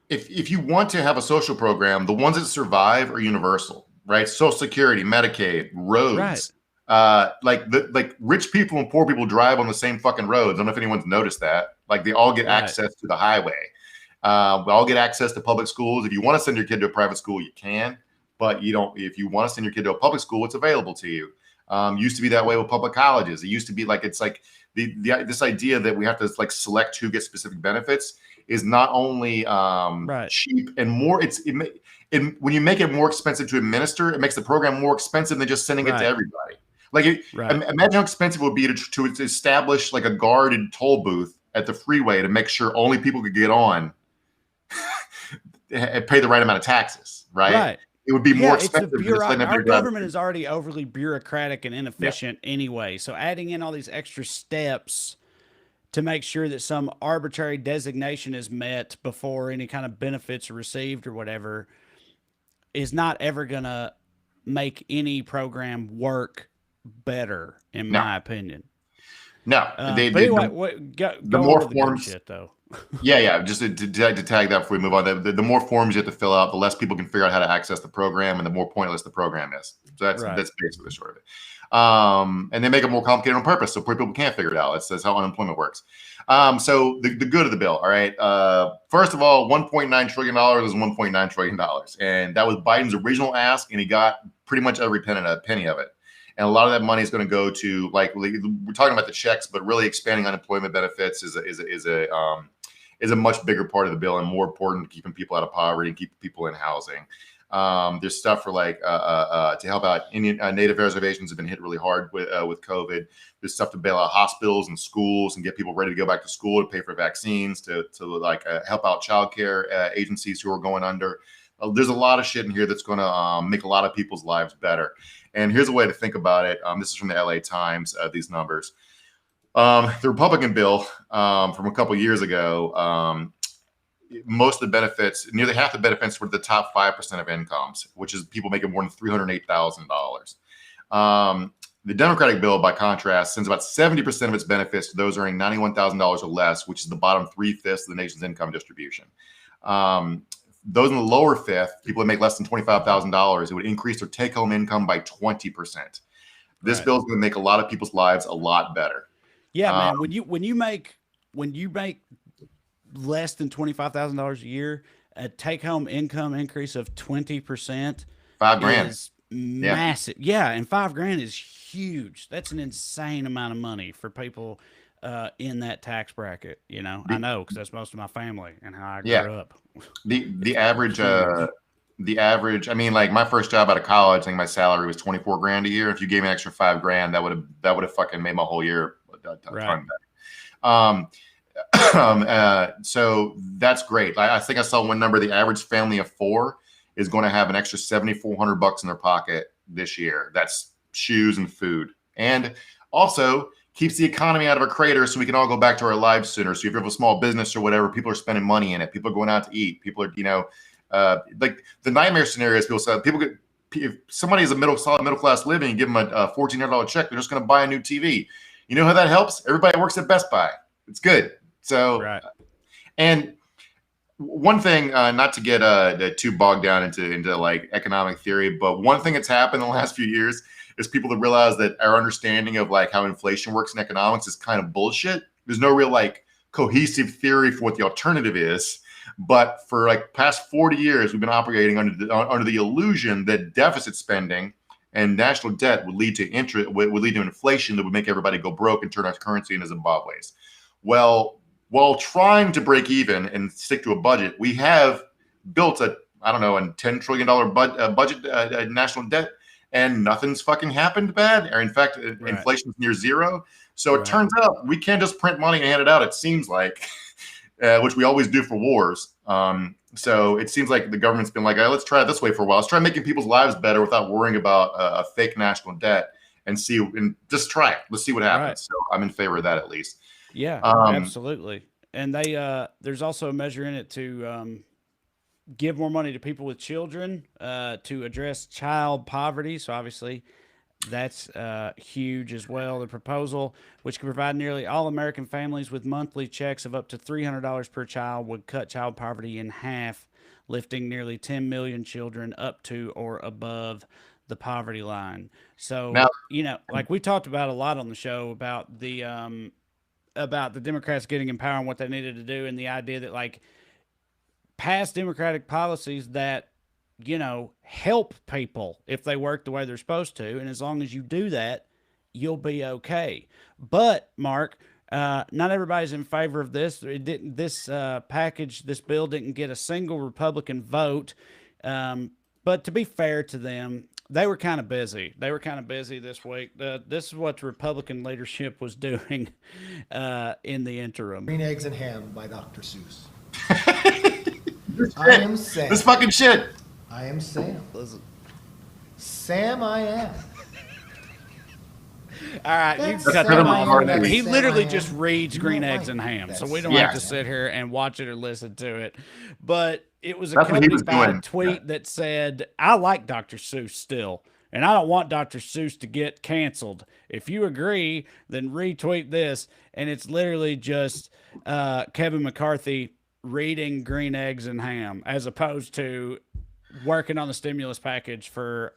If you want to have a social program, the ones that survive are universal, right? Social Security, Medicaid, roads. Like rich people and poor people drive on the same fucking roads. I don't know if anyone's noticed that. Like they all get access to the highway. We all get access to public schools. If you want to send your kid to a private school, you can, but you don't. If you want to send your kid to a public school, it's available to you. Used to be that way with public colleges. It used to be like it's like this idea that we have to like select who gets specific benefits is not only cheap and more. When you make it more expensive to administer, it makes the program more expensive than just sending it to everybody. Like imagine how expensive it would be to establish like a guarded toll booth at the freeway to make sure only people could get on and pay the right amount of taxes. Right. It would be more expensive. Our government is already overly bureaucratic and inefficient anyway. So adding in all these extra steps to make sure that some arbitrary designation is met before any kind of benefits are received or whatever is not ever going to make any program work better, in my opinion. No, the more forms, shit, though. Just to tag that before we move on, the more forms you have to fill out, the less people can figure out how to access the program, and the more pointless the program is. So that's basically the short of it. And they make it more complicated on purpose, so poor people can't figure it out. That's how unemployment works. So the good of the bill, all right. First of all, $1.9 trillion is $1.9 trillion, and that was Biden's original ask, and he got pretty much every penny of it. And a lot of that money is going to go to we're talking about the checks, but really expanding unemployment benefits is a much bigger part of the bill and more important, keeping people out of poverty and keeping people in housing. There's stuff for like to help out Indian Native reservations have been hit really hard with COVID. There's stuff to bail out hospitals and schools and get people ready to go back to school, to pay for vaccines, to like help out childcare agencies who are going under. There's a lot of shit in here that's going to make a lot of people's lives better. And here's a way to think about it. This is from the LA Times, these numbers. The Republican bill from a couple years ago, most of the benefits, nearly half the benefits were the top 5% of incomes, which is people making more than $308,000. The Democratic bill, by contrast, sends about 70% of its benefits to those earning $91,000 or less, which is the bottom 3/5 of the nation's income distribution. Those in the lower fifth, people that make less than $25,000, it would increase their take-home income by 20%. This bill is going to make a lot of people's lives a lot better. Yeah, man. When you make less than $25,000 a year, a take-home income increase of 20%, $5,000 is massive. Yeah, and $5,000 is huge. That's an insane amount of money for people in that tax bracket. You know, I know because that's most of my family and how I grew up. The average. I mean, like my first job out of college, I think my salary was $24,000 a year. If you gave me an extra $5,000, that would have fucking made my whole year a ton better. So that's great. I think I saw one number. The average family of 4 is going to have an extra $7,400 in their pocket this year. That's shoes and food, and also keeps the economy out of a crater, so we can all go back to our lives sooner. So if you have a small business or whatever, people are spending money in it. People are going out to eat. People are, like the nightmare scenarios. People say if somebody is solid middle class living, and give them a $1,400 check, they're just going to buy a new TV. You know how that helps? Everybody works at Best Buy. It's good. So, and one thing, not to get too bogged down into like economic theory, but one thing that's happened in the last few years is people that realize that our understanding of like how inflation works in economics is kind of bullshit. There's no real like cohesive theory for what the alternative is. But for like past 40 years, we've been operating under the illusion that deficit spending and national debt would lead to inflation that would make everybody go broke and turn our currency into Zimbabwe's. Well, while trying to break even and stick to a budget, we have built a $10 trillion budget, national debt, and nothing's fucking happened bad. Or in fact, inflation's near zero. So it turns out we can't just print money and hand it out, it seems like, which we always do for wars. So it seems like the government's been like, let's try it this way for a while. Let's try making people's lives better without worrying about a fake national debt and just try it. Let's see what happens. So I'm in favor of that at least. Yeah, absolutely. And there's also a measure in it to give more money to people with children to address child poverty. So obviously that's huge as well. The proposal, which could provide nearly all American families with monthly checks of up to $300 per child, would cut child poverty in half, lifting nearly 10 million children up to or above the poverty line. So, now, like we talked about a lot on the show about the Democrats getting in power and what they needed to do, and the idea that like past Democratic policies that, help people if they work the way they're supposed to. And as long as you do that, you'll be okay. But Mark, not everybody's in favor of this. This bill didn't get a single Republican vote. But to be fair to them, they were kind of busy. This week. This is what the Republican leadership was doing in the interim. Green Eggs and Ham by Dr. Seuss. I am Sam. This fucking shit. I am Sam. Sam, I am. All right, you cut that off. He literally just reads Green Eggs and Ham, so we don't have to sit here and watch it or listen to it. But it was accompanied by a tweet that said, "I like Dr. Seuss still, and I don't want Dr. Seuss to get canceled. If you agree, then retweet this." And it's literally just Kevin McCarthy reading Green Eggs and Ham, as opposed to working on the stimulus package for,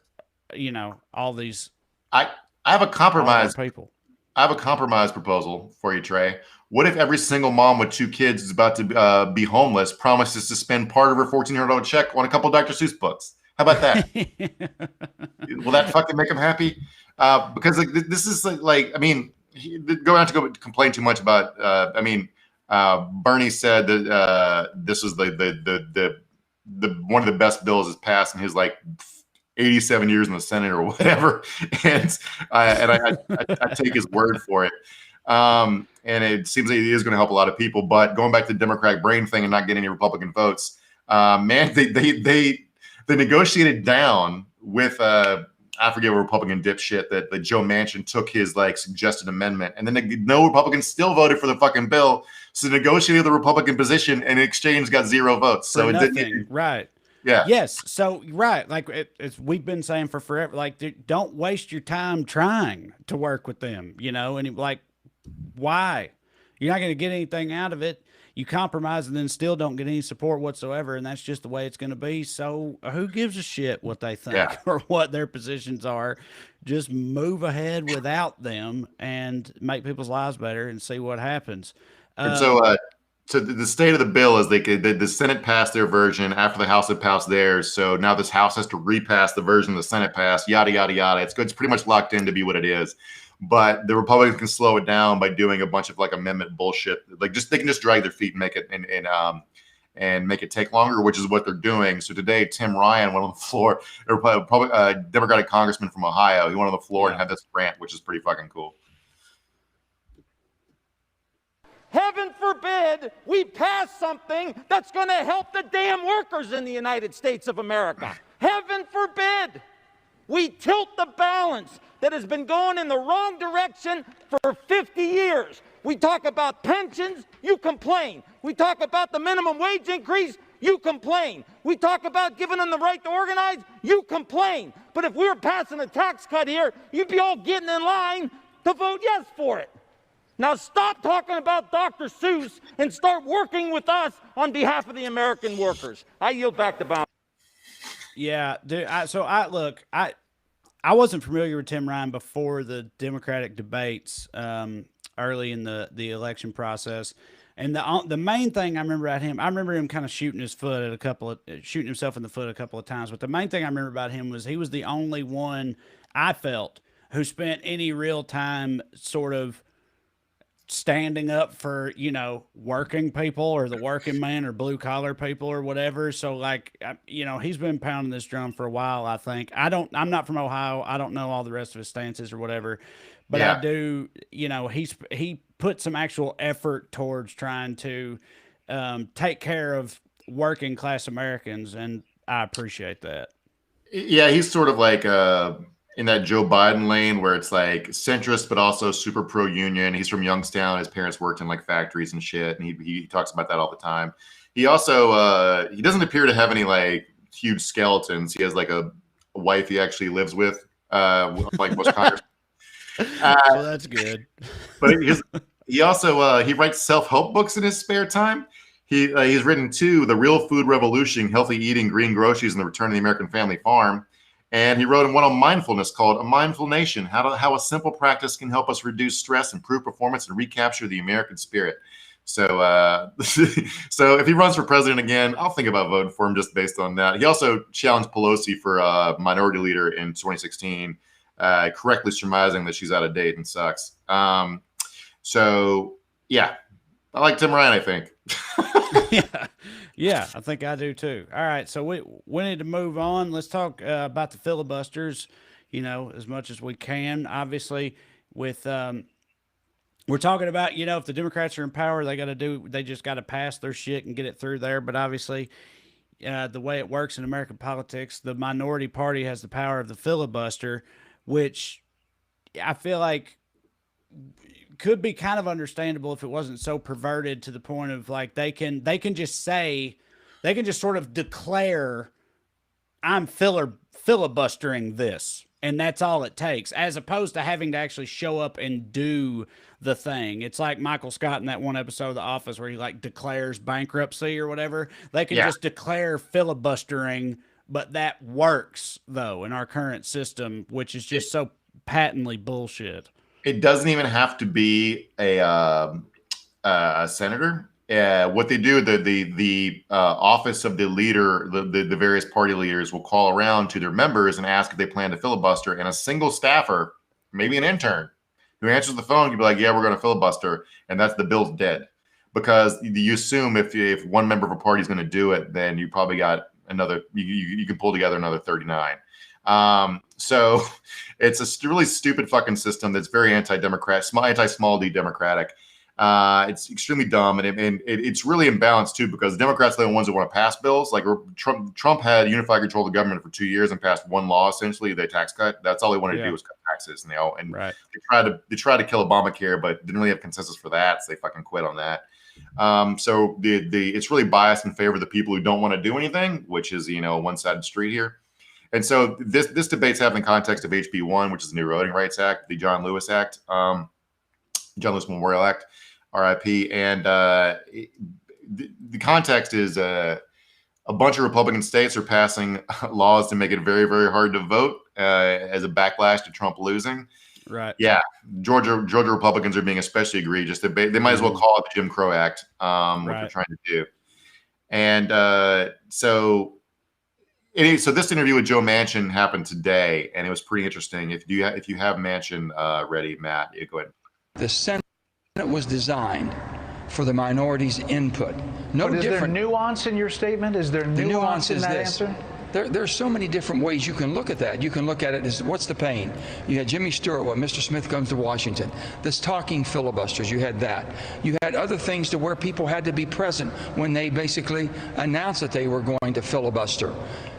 all these. I have a compromise. People. I have a compromise proposal for you, Trey. What if every single mom with 2 kids is about to be homeless promises to spend part of her $1,400 check on a couple of Dr. Seuss books? How about that? Will that fucking make them happy? Because like this is like I mean, go out to go complain too much about. Bernie said that this was the one of the best bills has passed in his like 87 years in the Senate or whatever, and I take his word for it. And it seems like it is going to help a lot of people. But going back to the Democratic brain thing and not getting any Republican votes, man, they negotiated down with I forget what Republican dipshit that Joe Manchin took his like suggested amendment, and then no Republicans still voted for the fucking bill. So negotiated the Republican position, and in exchange got 0 votes. So For it nothing, didn't. right? Yeah. Yes. So right, like it's we've been saying for forever. Like, don't waste your time trying to work with them. You know, and like, why? You're not going to get anything out of it. You compromise and then still don't get any support whatsoever, and that's just the way it's going to be. So who gives a shit what they think or what their positions are? Just move ahead without them and make people's lives better and see what happens. And so the state of the bill is the Senate passed their version after the House had passed theirs. So now this House has to repass the version the Senate passed, yada, yada, yada. It's good. It's pretty much locked in to be what it is. But the Republicans can slow it down by doing a bunch of like amendment bullshit. Like they can just drag their feet and make it and make it take longer, which is what they're doing. So today, Tim Ryan went on the floor, a Democratic congressman from Ohio. He went on the floor and had this rant, which is pretty fucking cool. Heaven forbid we pass something that's going to help the damn workers in the United States of America. Heaven forbid we tilt the balance that has been going in the wrong direction for 50 years. We talk about pensions, you complain. We talk about the minimum wage increase, you complain. We talk about giving them the right to organize, you complain. But if we were passing a tax cut here, you'd be all getting in line to vote yes for it. Now stop talking about Dr. Seuss and start working with us on behalf of the American workers. I yield back the balance. Yeah, dude. I wasn't familiar with Tim Ryan before the Democratic debates early in the election process, and the main thing I remember about him, I remember him kind of shooting himself in the foot a couple of times. But the main thing I remember about him was he was the only one I felt who spent any real time sort of standing up for, you know, working people or the working man or blue collar people or whatever. So like, you know, he's been pounding this drum for a while, I think. I'm not from Ohio. I don't know all the rest of his stances or whatever, but I do, you know, he put some actual effort towards trying to take care of working class Americans. And I appreciate that. Yeah. He's sort of like, in that Joe Biden lane where it's like centrist, but also super pro-union. He's from Youngstown. His parents worked in like factories and shit. And he talks about that all the time. He also, he doesn't appear to have any like huge skeletons. He has like a wife he actually lives with, like most Congress. Well, that's good. But he also, he writes self-help books in his spare time. He's written 2, The Real Food Revolution, Healthy Eating, Green Groceries, and the Return of the American Family Farm. And he wrote one on mindfulness called A Mindful Nation, how a simple practice can help us reduce stress, improve performance, and recapture the American spirit. So so if he runs for president again, I'll think about voting for him just based on that. He also challenged Pelosi for minority leader in 2016, correctly surmising that she's out of date and sucks. So, yeah, I like Tim Ryan, I think. Yeah, I think I do too. All right, so we need to move on. Let's talk about the filibusters, you know, as much as we can. Obviously, with we're talking about, you know, if the Democrats are in power, they just got to pass their shit and get it through there. But obviously, the way it works in American politics, the minority party has the power of the filibuster, which I feel like could be kind of understandable if it wasn't so perverted to the point of like they can just sort of declare I'm filibustering this, and that's all it takes, as opposed to having to actually show up and do the thing. It's like Michael Scott in that one episode of The Office where he like declares bankruptcy or whatever. They can just declare filibustering, but that works though in our current system, which is just so patently bullshit. It doesn't even have to be a senator. What they do, the office of the leader, the various party leaders will call around to their members and ask if they plan to filibuster. And a single staffer, maybe an intern, who answers the phone, can be like, "Yeah, we're going to filibuster," and that's the bill's dead. Because you assume if one member of a party is going to do it, then you probably got another. You can pull together another 39. So it's a really stupid fucking system that's very anti-democrat, anti-small d democratic. It's extremely dumb, and it's really imbalanced too, because Democrats are the ones that want to pass bills. Like Trump had unified control of the government for 2 years and passed one law, essentially the tax cut. That's all they wanted to do was cut taxes, and right. they tried to kill Obamacare, but didn't really have consensus for that, so they fucking quit on that. So it's really biased in favor of the people who don't want to do anything, which is a one-sided street here. And so this debate's happening in the context of HB 1, which is the New Voting Rights Act, the John Lewis Act, John Lewis Memorial Act. RIP. And the context is a bunch of Republican states are passing laws to make it very, very hard to vote as a backlash to Trump losing. Right. Yeah. Georgia Republicans are being especially egregious. They might as well call it the Jim Crow Act, what they're trying to do. And so this interview with Joe Manchin happened today, and it was pretty interesting. If you have Manchin ready, Matt, go ahead. The Senate was designed for the minorities' input. Is there nuance in your statement? Is there nuance in that answer? There are so many different ways you can look at that. You can look at it as, what's the pain? You had Jimmy Stewart, Mr. Smith comes to Washington. This talking filibusters, you had that. You had other things to where people had to be present when they basically announced that they were going to filibuster.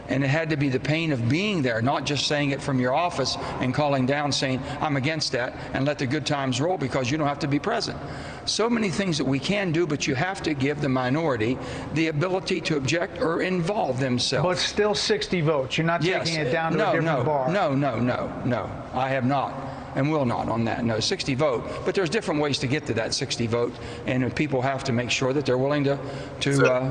And it had to be the pain of being there, not just saying it from your office and calling down saying, I'm against that, and let the good times roll because you don't have to be present. So many things that we can do, but you have to give the minority the ability to object or involve themselves. But still 60 votes. You're not taking it down to a different bar. No. I have not and will not on that. No, 60 vote. But there's different ways to get to that 60 vote, and people have to make sure that they're willing to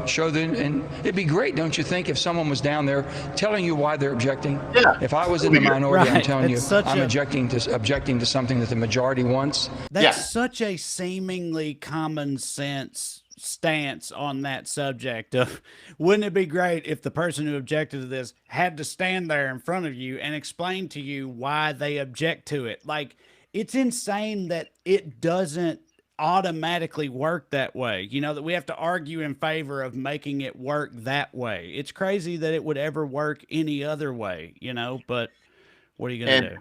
show them. And it'd be great, don't you think, if someone was down there telling you why they're objecting? Yeah. If I was in the minority, I'm telling you, I'm objecting to something that the majority wants. That's such a seemingly common sense stance on that subject of, wouldn't it be great if the person who objected to this had to stand there in front of you and explain to you why they object to it? Like, it's insane that it doesn't automatically work that way, that we have to argue in favor of making it work that way. It's crazy that it would ever work any other way, but what are you gonna do?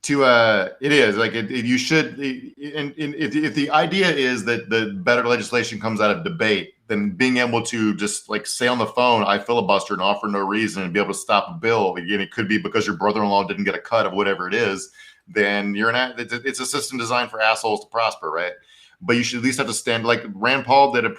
It is like you should, and if the idea is that the better legislation comes out of debate, then being able to just like say on the phone, I filibuster and offer no reason and be able to stop a bill, again, it could be because your brother-in-law didn't get a cut of whatever it is, then it's a system designed for assholes to prosper, right? But you should at least have to stand, like Rand Paul did a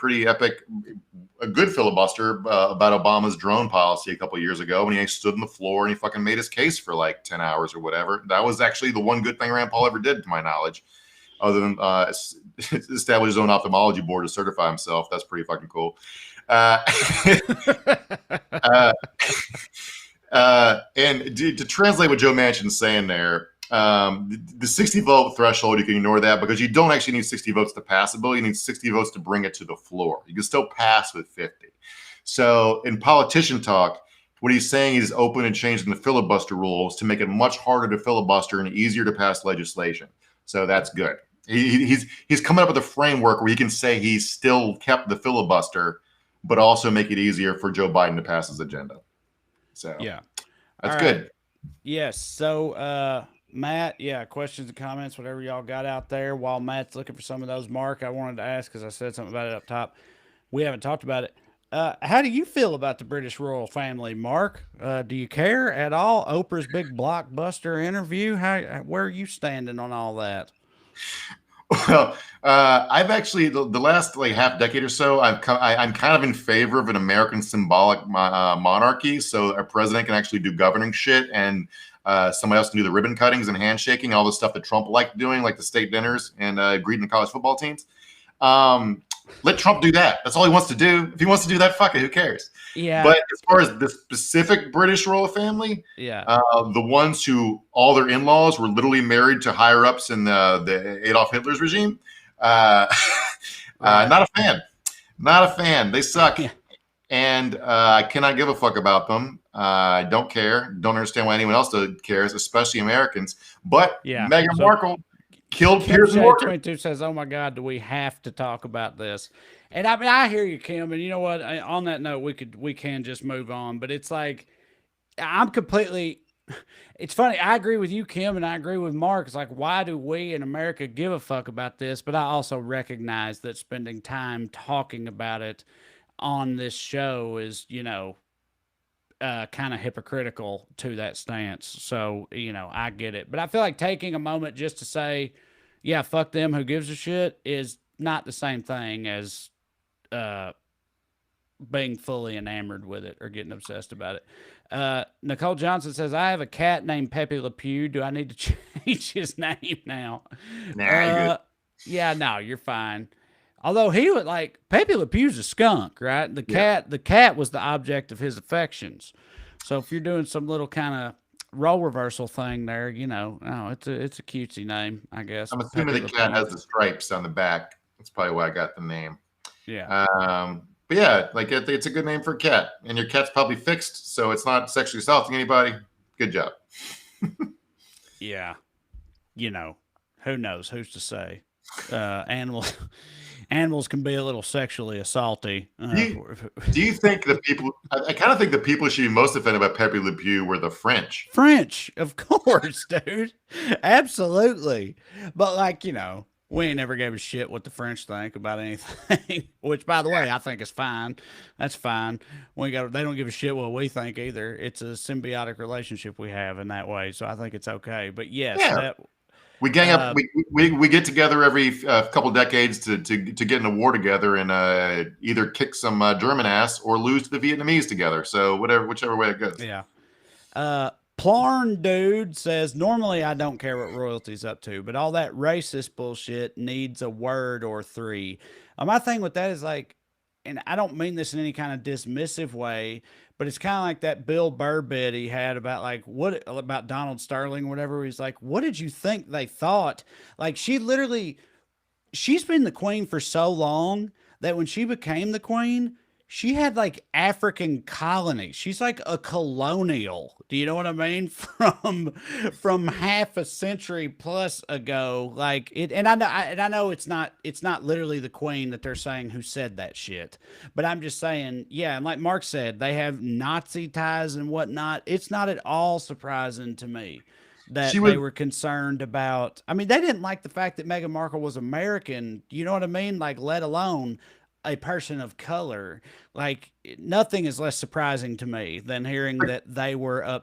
good filibuster about Obama's drone policy a couple of years ago when he stood on the floor and he fucking made his case for like 10 hours or whatever. That was actually the one good thing Rand Paul ever did, to my knowledge, other than establish his own ophthalmology board to certify himself. That's pretty fucking cool. And to translate what Joe Manchin's saying there, the 60 vote threshold, you can ignore that because you don't actually need 60 votes to pass a bill. You need 60 votes to bring it to the floor. You can still pass with 50. So in politician talk, what he's saying is open and changing the filibuster rules to make it much harder to filibuster and easier to pass legislation. So that's good. He's coming up with a framework where he can say he's still kept the filibuster, but also make it easier for Joe Biden to pass his agenda. So yeah, that's good. Yes. So, Matt, questions and comments, whatever y'all got out there. While Matt's looking for some of those, Mark, I wanted to ask, because I said something about it up top. We haven't talked about it. How do you feel about the British royal family, Mark? Do you care at all? Oprah's big blockbuster interview. Where are you standing on all that? Well, I've actually the last like half decade or so, I'm kind of in favor of an American symbolic monarchy, so a president can actually do governing shit and somebody else can do the ribbon cuttings and handshaking, all the stuff that Trump liked doing, like the state dinners and greeting the college football teams. Let Trump do that. That's all he wants to do. If he wants to do that, fuck it. Who cares? Yeah. But as far as the specific British royal family, the ones who all their in-laws were literally married to higher ups in the Adolf Hitler's regime, not a fan. Not a fan. They suck. Yeah. And I cannot give a fuck about them. I don't care. Don't understand why anyone else cares, especially Americans. But Meghan Markle, killed Kim Piers Shade Morgan. 22 says, "Oh my God, do we have to talk about this?" And I mean, I hear you, Kim. And you know what? On that note, we can just move on. But it's like I'm completely. It's funny. I agree with you, Kim, and I agree with Mark. It's like, why do we in America give a fuck about this? But I also recognize that spending time talking about it on this show is, kind of hypocritical to that stance. So, I get it. But I feel like taking a moment just to say, yeah, fuck them, who gives a shit, is not the same thing as being fully enamored with it or getting obsessed about it. Nicole Johnson says, I have a cat named Pepe Le Pew. Do I need to change his name now? Nah, you're good. Yeah, no, you're fine. Although he would like Pepe Le Pew's a skunk, right? The cat was the object of his affections. So if you're doing some little kind of role reversal thing there, it's a cutesy name, I guess. I'm assuming the cat has the stripes on the back. That's probably why I got the name. Yeah. But yeah, like it's a good name for a cat, and your cat's probably fixed, so it's not sexually assaulting anybody. Good job. Yeah. Who knows? Who's to say? Animals can be a little sexually assaulty. Do you think the people? I kind of think the people should be most offended by Pepe Le Pew were the French. French, of course, dude. Absolutely. But we ain't never gave a shit what the French think about anything. Which, by the way, I think is fine. That's fine. They don't give a shit what we think either. It's a symbiotic relationship we have in that way. So I think it's okay. But yes, we gang up. We get together every couple decades to get in a war together and either kick some German ass or lose to the Vietnamese together. So whichever way it goes. Yeah. Plarn dude says, normally I don't care what royalty's up to, but all that racist bullshit needs a word or three. My thing with that is and I don't mean this in any kind of dismissive way, but it's kind of like that Bill Burr bit he had about about Donald Sterling or whatever. He's like, what did you think they thought? She's been the queen for so long that when she became the queen, she had African colonies. She's like a colonial. Do you know what I mean? From half a century plus ago. And I know it's not literally the queen that they're saying who said that shit. But I'm just saying, yeah, and like Mark said, they have Nazi ties and whatnot. It's not at all surprising to me that they were concerned about. I mean, they didn't like the fact that Meghan Markle was American. You know what I mean? Let alone a person of color. Nothing is less surprising to me than hearing that they were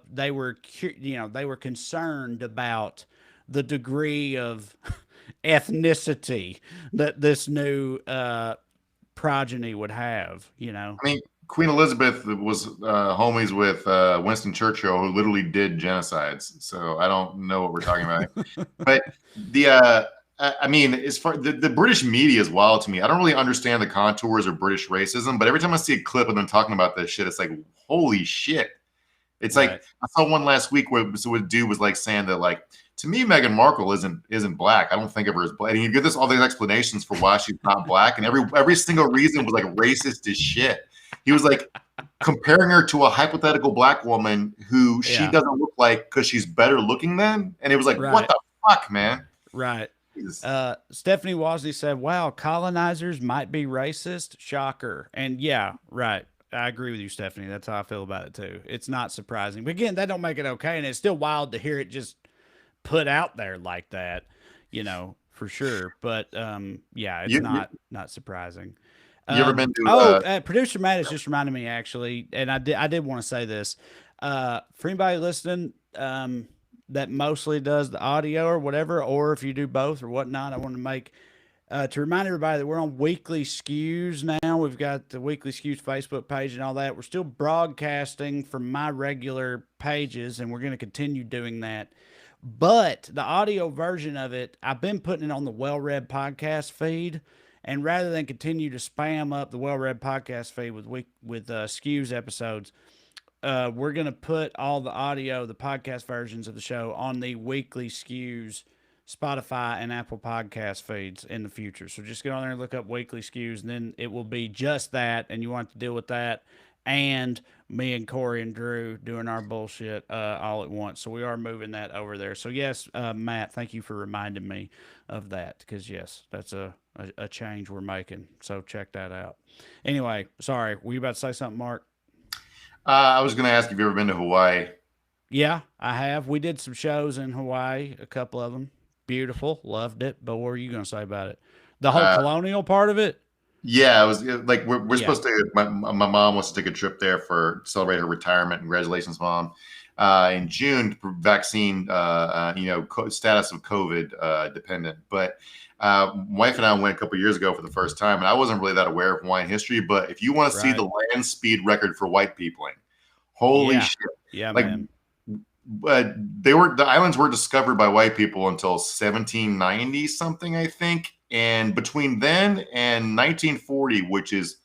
concerned about the degree of ethnicity that this new progeny would have. I mean, Queen Elizabeth was homies with Winston Churchill, who literally did genocides. So I don't know what we're talking about. But I mean, as far the British media is wild to me. I don't really understand the contours of British racism, but every time I see a clip of them talking about this shit, it's like, holy shit. It's right. I saw one last week where a dude was saying that to me, Meghan Markle isn't black. I don't think of her as black. And you give all these explanations for why she's not black, and every single reason was racist as shit. He was comparing her to a hypothetical black woman who she doesn't look like because she's better looking than, and it was right. What the fuck, man? Right. Stephanie Wosley said, wow, colonizers might be racist. Shocker. And yeah, right. I agree with you, Stephanie. That's how I feel about it too. It's not surprising. But again, that don't make it okay. And it's still wild to hear it just put out there like that, for sure. But yeah, it's not surprising. You ever been to producer Matt has just reminded me actually, and I did want to say this. For anybody listening, that mostly does the audio or whatever, or if you do both or whatnot, I want to remind everybody that we're on Weekly Skews now. We've got the Weekly Skews Facebook page and all that. We're still broadcasting from my regular pages, and we're going to continue doing that. But the audio version of it, I've been putting it on the Well-Read podcast feed, and rather than continue to spam up the Well-Read podcast feed with Skews episodes, we're going to put all the audio, the podcast versions of the show on the Weekly Skews Spotify and Apple podcast feeds in the future. So just get on there and look up Weekly Skews, and then it will be just that, and you won't have to deal with that. and me and Corey and Drew doing our bullshit all at once. So we are moving that over there. So yes, Matt, thank you for reminding me of that, because yes, that's a change we're making. So check that out. Anyway, sorry, were you about to say something, Mark? I was going to ask if you've ever been to Hawaii. Yeah, I have. We did some shows in Hawaii, a couple of them. Beautiful, loved it. But what were you going to say about it? The whole colonial part of it? Yeah, it was like we're supposed to. My mom wants to take a trip there for celebrate her retirement. Congratulations, Mom! In June, vaccine, status of COVID dependent. But wife and I went a couple years ago for the first time, and I wasn't really that aware of Hawaiian history. But if you want to see the land speed record for white peopling, holy shit! Yeah, like, man. The islands were discovered by white people until 1790 something, I think. And between then and 1940, which is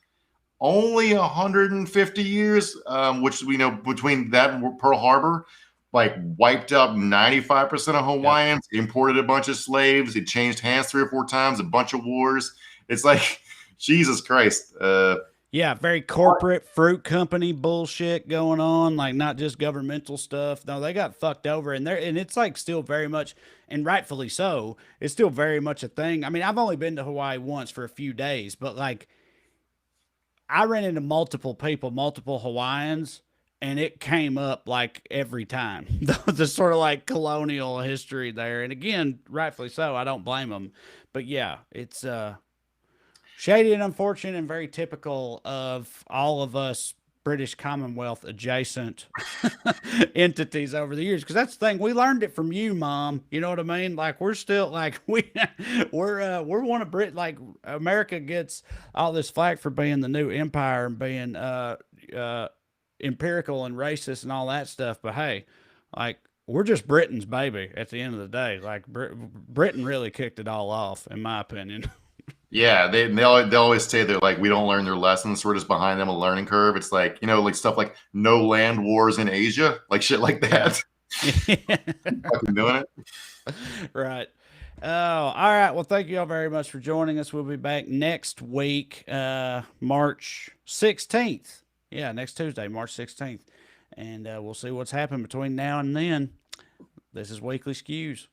only 150 years, which we know between that and Pearl Harbor, like wiped out 95% of Hawaiians, imported a bunch of slaves. It changed hands 3 or 4 times, a bunch of wars. It's like, Jesus Christ. Yeah, very corporate fruit company bullshit going on, like not just governmental stuff. No, they got fucked over, and it's like still very much, and rightfully so, it's still very much a thing. I mean, I've only been to Hawaii once for a few days, but like I ran into multiple people, multiple Hawaiians, and it came up like every time. The sort of like colonial history there. And again, rightfully so, I don't blame them. But yeah, it's shady and unfortunate and very typical of all of us British Commonwealth adjacent entities over the years. Because that's the thing, we learned it from you, Mom. You know what I mean? Like we're still like we're one of Brit. Like America gets all this flack for being the new empire and being empirical and racist and all that stuff. But hey, like we're just Britain's baby at the end of the day. Like Britain really kicked it all off, in my opinion. Yeah, they always say they're like, we don't learn their lessons. So we're just behind them a learning curve. It's like, like stuff like no land wars in Asia, like shit like that. Fucking doing it. Right. Oh, all right. Well, thank you all very much for joining us. We'll be back next week, March 16th. Yeah, next Tuesday, March 16th. And we'll see what's happened between now and then. This is Weekly Skews.